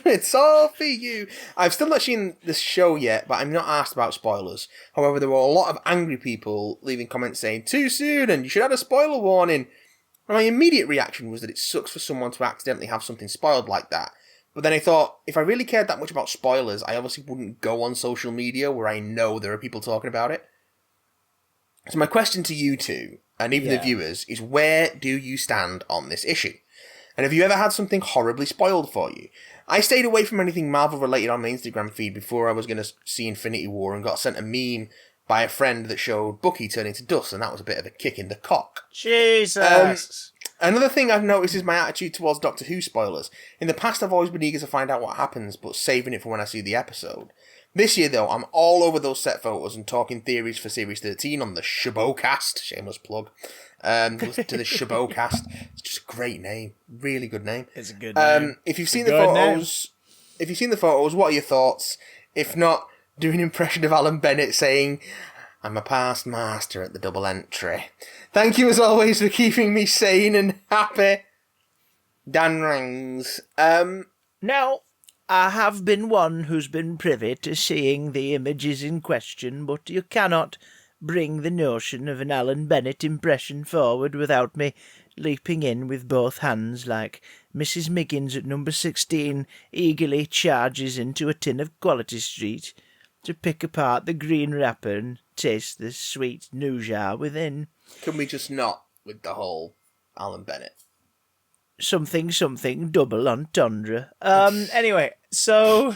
It's all for you. I've still not seen this show yet, but I'm not asked about spoilers. However, there were a lot of angry people leaving comments saying, too soon, and you should add a spoiler warning. And my immediate reaction was that it sucks for someone to accidentally have something spoiled like that. But then I thought, if I really cared that much about spoilers, I obviously wouldn't go on social media where I know there are people talking about it. So my question to you two, and even the viewers, is where do you stand on this issue? And have you ever had something horribly spoiled for you? I stayed away from anything Marvel related on my Instagram feed before I was going to see Infinity War, and got sent a meme by a friend that showed Bucky turning to dust, and that was a bit of a kick in the cock. Jesus! Another thing I've noticed is my attitude towards Doctor Who spoilers. In the past, I've always been eager to find out what happens, but saving it for when I see the episode. This year, though, I'm all over those set photos and talking theories for Series 13 on the Shabocast. Shameless plug. Listen to the Shabocast. It's just a great name. Really good name. It's a good name. If you've seen the photos, what are your thoughts? If not, do an impression of Alan Bennett saying, I'm a past master at the double entry. Thank you as always for keeping me sane and happy. Dan Rings. Now, I have been one who's been privy to seeing the images in question, but you cannot bring the notion of an Alan Bennett impression forward without me leaping in with both hands like Mrs. Miggins at number 16 eagerly charges into a tin of Quality Street to pick apart the green wrapper and taste the sweet nougat within. Can we just not with the whole Alan Bennett? Something double entendre. Anyway, so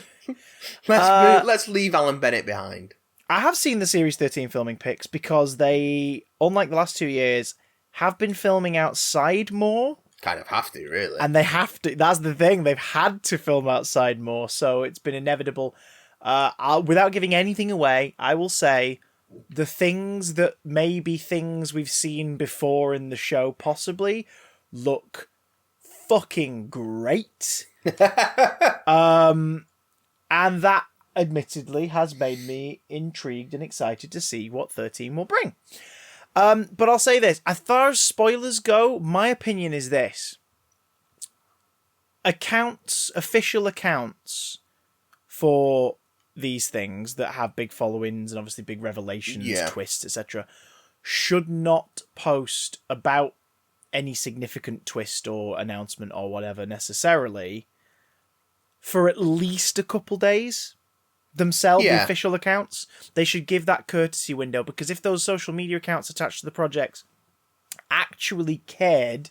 let's leave Alan Bennett behind. I have seen the Series 13 filming pics because they, unlike the last 2 years, have been filming outside more. Kind of have to, really. And they have to. That's the thing. They've had to film outside more, so it's been inevitable. Without giving anything away, I will say the things that may be things we've seen before in the show possibly look fucking great. And that admittedly has made me intrigued and excited to see what 13 will bring. But I'll say this, as far as spoilers go, my opinion is this. Official accounts for these things that have big followings and obviously big revelations, Yeah. twists, etc., should not post about any significant twist or announcement or whatever necessarily for at least a couple days themselves, the Yeah. official accounts. They should give that courtesy window, because if those social media accounts attached to the projects actually cared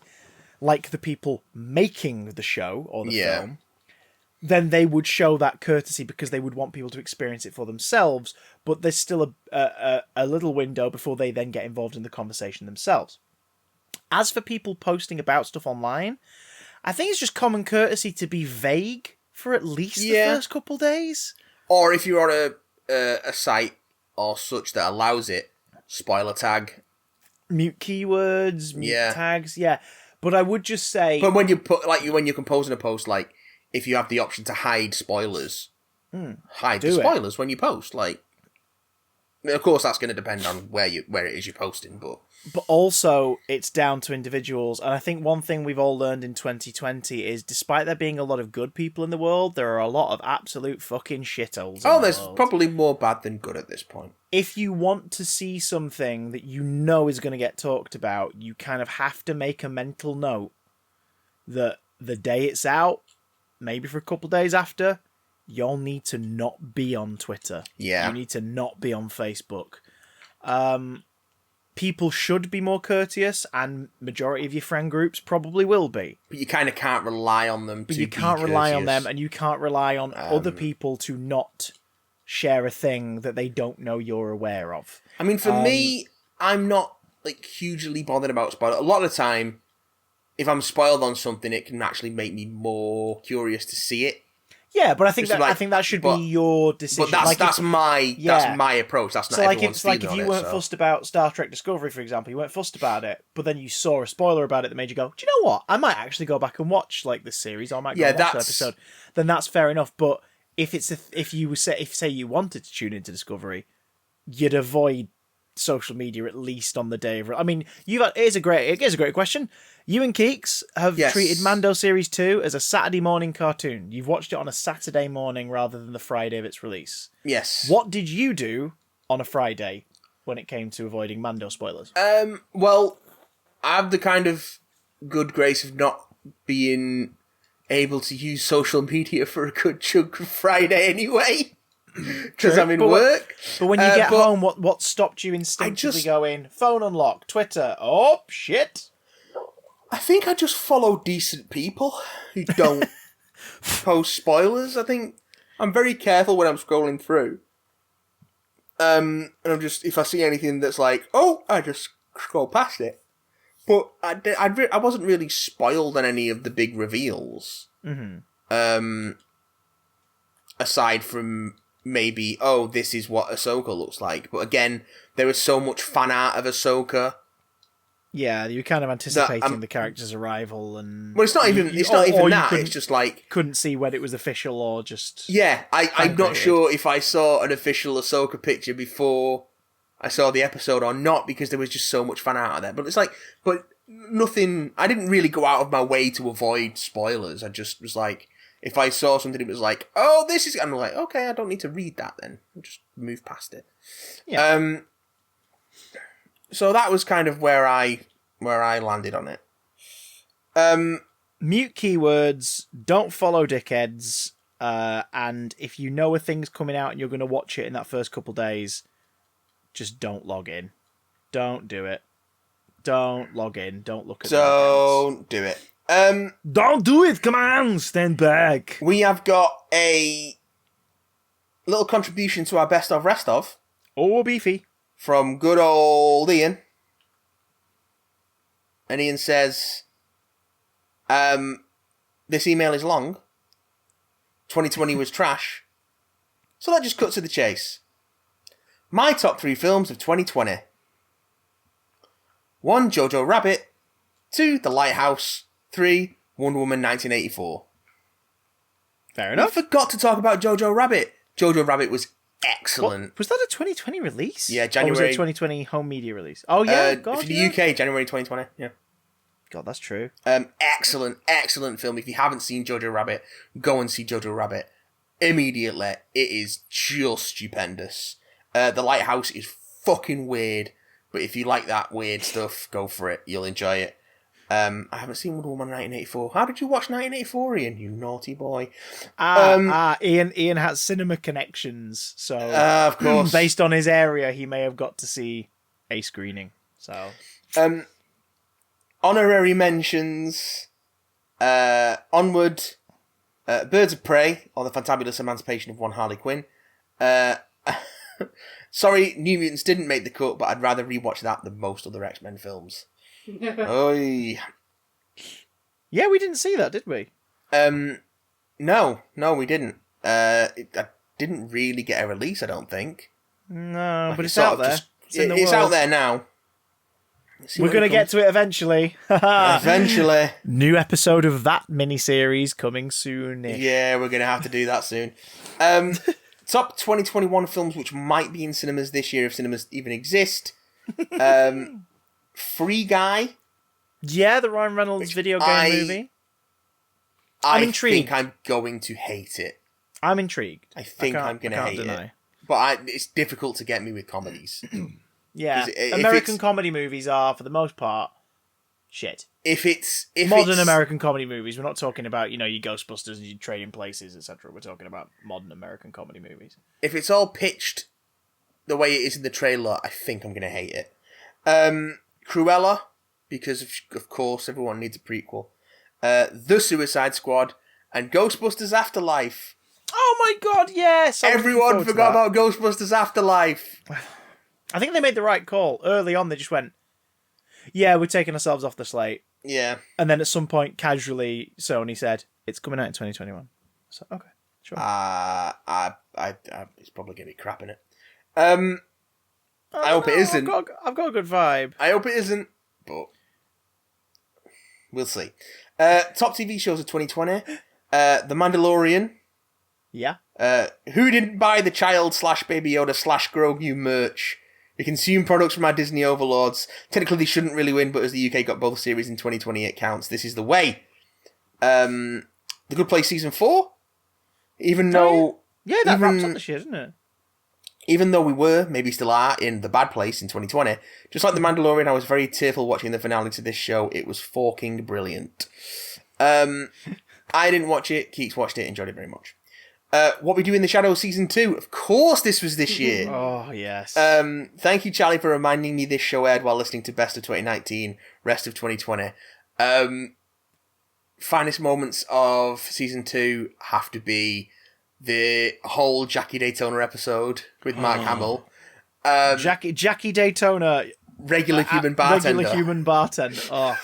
like the people making the show or the film, then they would show that courtesy because they would want people to experience it for themselves, but there's still a little window before they then get involved in the conversation themselves. As for people posting about stuff online, I think it's just common courtesy to be vague for at least the first couple days. Or if you're on a site or such that allows it, spoiler tag. Mute keywords, mute tags, But I would just say... But when you put, like, when you're composing a post, like, if you have the option to hide spoilers, hide the spoilers when you post. Like, of course, that's going to depend on where it is you're posting, but also, it's down to individuals. And I think one thing we've all learned in 2020 is, despite there being a lot of good people in the world, there are a lot of absolute fucking shitholes. There's probably more bad than good at this point. If you want to see something that you know is going to get talked about, you kind of have to make a mental note that the day it's out, maybe for a couple of days after, you'll need to not be on Twitter. Yeah. You need to not be on Facebook. People should be more courteous, and majority of your friend groups probably will be. But you kind of can't rely on them But you can't rely on them, and you can't rely on other people to not share a thing that they don't know you're aware of. I mean, for me, I'm not, like, hugely bothered about spoilers. A lot of the time, if I'm spoiled on something, it can actually make me more curious to see it. Yeah, but I think that should be your decision. But that's my approach. That's not everyone's feeling on it. If you weren't fussed about Star Trek Discovery, for example, you weren't fussed about it, but then you saw a spoiler about it that made you go, do you know what? I might actually go back and watch like this series, or I might go watch that episode. Then that's fair enough. But if say you wanted to tune into Discovery, you'd avoid social media at least on the day of. I mean, here's a great question. You and Keeks have treated Mando Series 2 as a Saturday morning cartoon. You've watched it on a Saturday morning rather than the Friday of its release. Yes. What did you do on a Friday when it came to avoiding Mando spoilers? Well, I have the kind of good grace of not being able to use social media for a good chunk of Friday anyway. Because I'm in work. But when you get home, what stopped you instinctively going, phone unlock, Twitter, oh, shit. I think I just follow decent people who don't post spoilers. I think I'm very careful when I'm scrolling through. And I'm just, if I see anything that's like, I just scroll past it. But I wasn't really spoiled on any of the big reveals. Mm-hmm. Aside from maybe, this is what Ahsoka looks like. But again, there was so much fan art of Ahsoka. Yeah, you're kind of anticipating the character's arrival, and well, it's not even that. It's just like couldn't see when it was official or just. Yeah, I'm not sure if I saw an official Ahsoka picture before I saw the episode or not, because there was just so much fan art of that. But it's like, nothing. I didn't really go out of my way to avoid spoilers. I just was like, if I saw something, it was like, this is. I'm like, okay, I don't need to read that then. I'll just move past it. Yeah. So that was kind of where I landed on it. Mute keywords, don't follow dickheads, and if you know a thing's coming out and you're going to watch it in that first couple days, just don't log in. Don't do it. Don't log in. Don't look at it. Don't do it. Don't do it! Come on! Stand back! We have got a little contribution to our best of rest of. Oh, beefy. From good old Ian. And Ian says, this email is long. 2020 was trash. So that just cuts to the chase. My top 3 films of 2020. 1, Jojo Rabbit. 2, The Lighthouse. 3, Wonder Woman 1984. Fair enough. I forgot to talk about Jojo Rabbit. Jojo Rabbit was excellent. What? Was that a 2020 release? Yeah, January. Or was it a 2020 home media release? Oh, yeah. God, for the UK, January 2020. Yeah. God, that's true. Excellent film. If you haven't seen Jojo Rabbit, go and see Jojo Rabbit. immediately. It is just stupendous. The Lighthouse is fucking weird, but if you like that weird stuff, go for it. You'll enjoy it. I haven't seen Wonder Woman 1984. How did you watch 1984, Ian? You naughty boy. Ian has cinema connections, so of course, based on his area, he may have got to see a screening. So, honorary mentions. Onward, Birds of Prey, or the Fantabulous Emancipation of One Harley Quinn. Sorry, New Mutants didn't make the cut, but I'd rather rewatch that than most other X-Men films. Oy. Yeah, we didn't see that, did we? No, we didn't. It didn't really get a release, I don't think. No, but it's out there. It's out there now. We're going to get to it eventually. Eventually. New episode of that miniseries coming soon. Yeah, we're going to have to do that soon. Top 2021 films which might be in cinemas this year, if cinemas even exist. Free Guy. Yeah, the Ryan Reynolds video game movie. I'm intrigued. I think I'm going to hate it. I'm intrigued. I think I'm going to hate it. But it's difficult to get me with comedies. Yeah, American comedy movies are, for the most part, shit. If modern American comedy movies, we're not talking about, your Ghostbusters and your Trading Places, etc. We're talking about modern American comedy movies. If it's all pitched the way it is in the trailer, I think I'm going to hate it. Cruella, because of course everyone needs a prequel. The Suicide Squad, and Ghostbusters Afterlife. Oh my god, yes! Everyone forgot about Ghostbusters Afterlife. I think they made the right call. Early on, they just went, yeah, we're taking ourselves off the slate. Yeah. And then at some point, casually, Sony said, it's coming out in 2021. So, okay, sure. It's probably going to be crap in it. I hope it isn't. I've got a good vibe. I hope it isn't, but we'll see. Top TV shows of 2020. The Mandalorian. Yeah. Who didn't buy the Child/Baby Yoda/Grogu merch? We consume products from our Disney overlords. Technically, they shouldn't really win, but as the UK got both series in 2020, it counts. This is the way. The Good Place Season 4? Even though... Yeah, that wraps up this year, doesn't it? Even though we were, maybe still are, in The Bad Place in 2020, just like The Mandalorian, I was very tearful watching the finale to this show. It was fucking brilliant. I didn't watch it. Keeks watched it, enjoyed it very much. What We Do in the Shadows Season 2. Of course this was this year. Oh, yes. Thank you, Charlie, for reminding me this show aired while listening to Best of 2019, Rest of 2020. Finest moments of Season 2 have to be the whole Jackie Daytona episode with Mark Hamill. Jackie Daytona. Regular human bartender. Regular human bartender. Oh,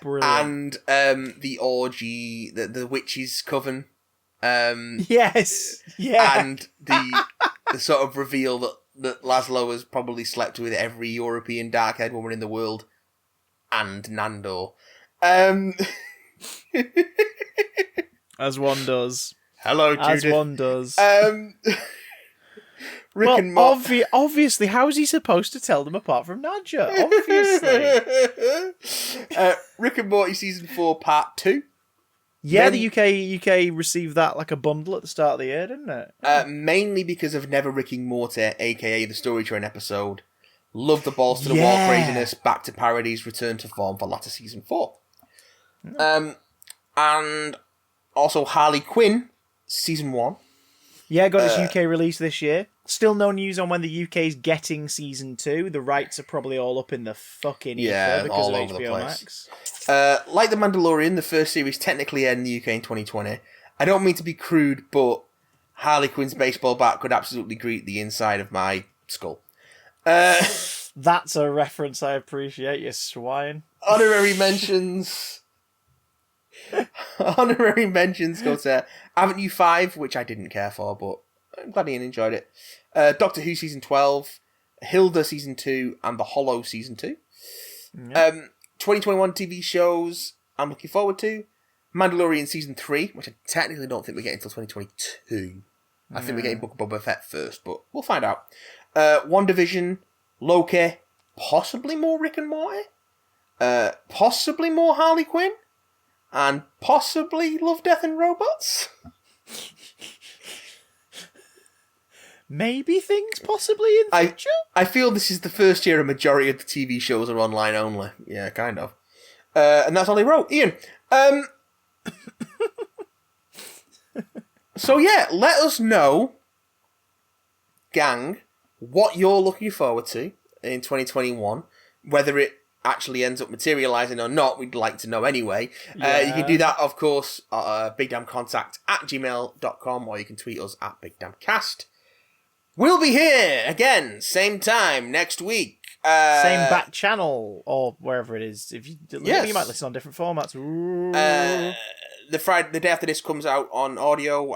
brilliant. And the orgy, the witches' coven. Yes. Yeah. And the sort of reveal that Laszlo has probably slept with every European dark-haired woman in the world. And Nando. As one does. Hello, Judith. As one does. Rick and Morty. Obviously, how is he supposed to tell them apart from Nadja? Obviously. Rick and Morty Season 4 Part 2. Yeah, the UK received that like a bundle at the start of the year, didn't it? Mainly because of Never Ricking Morty, a.k.a. the Story Train episode. Love the balls to the wall craziness, back to parodies, return to form for latter Season 4. And also Harley Quinn, Season 1. Yeah, got its UK release this year. Still no news on when the UK's getting Season 2. The rights are probably all up in the fucking ether because all of over HBO the place. Max. Like The Mandalorian, the first series technically aired in the UK in 2020. I don't mean to be crude, but Harley Quinn's baseball bat could absolutely greet the inside of my skull. That's a reference I appreciate, you swine. Honorary mentions go to Avenue 5, which I didn't care for, but I'm glad Ian enjoyed it. Doctor Who Season 12, Hilda Season 2, and The Hollow Season 2. Yeah. 2021 TV shows I'm looking forward to. Mandalorian Season 3, which I technically don't think we're getting until 2022. I think we're getting Book of Boba Fett first, but we'll find out. WandaVision, Loki, possibly more Rick and Morty, possibly more Harley Quinn, and possibly Love, Death and Robots. maybe things possibly in future. I feel this is the first year a majority of the TV shows are online only. Yeah, kind of. And that's all he wrote. Ian. So yeah, let us know, gang, what you're looking forward to in 2021. Whether it actually ends up materialising or not, we'd like to know anyway. Yeah. You can do that, of course, at bigdamcontact@gmail.com, or you can tweet us at bigdamcast. We'll be here again, same time next week. Same back channel, or wherever it is. If you might listen on different formats. The day after this comes out on audio,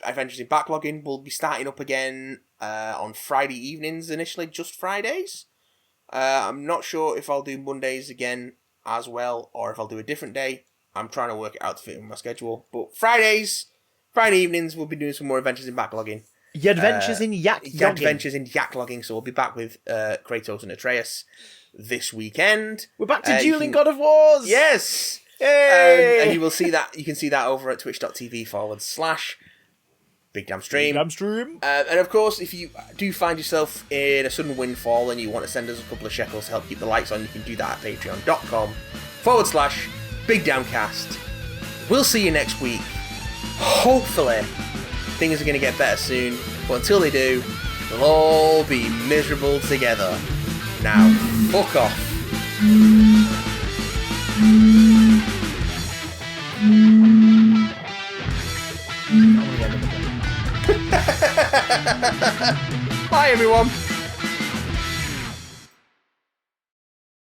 Adventures in Backlogging will be starting up again on Friday evenings initially, just Fridays. I'm not sure if I'll do Mondays again as well, or if I'll do a different day. I'm trying to work it out to fit in my schedule. But Friday evenings, we'll be doing some more Adventures in Backlogging. Your adventures in Adventures in Yaklogging. So we'll be back with Kratos and Atreus this weekend. We're back to dueling God of Wars. Yes. Yay! And you will see that. You can see that over at twitch.tv/BigDamnStream. And of course, if you do find yourself in a sudden windfall and you want to send us a couple of shekels to help keep the lights on, you can do that at patreon.com/BigDamcast. We'll see you next week. Hopefully, things are going to get better soon. But until they do, we'll all be miserable together. Now, fuck off. Bye, everyone.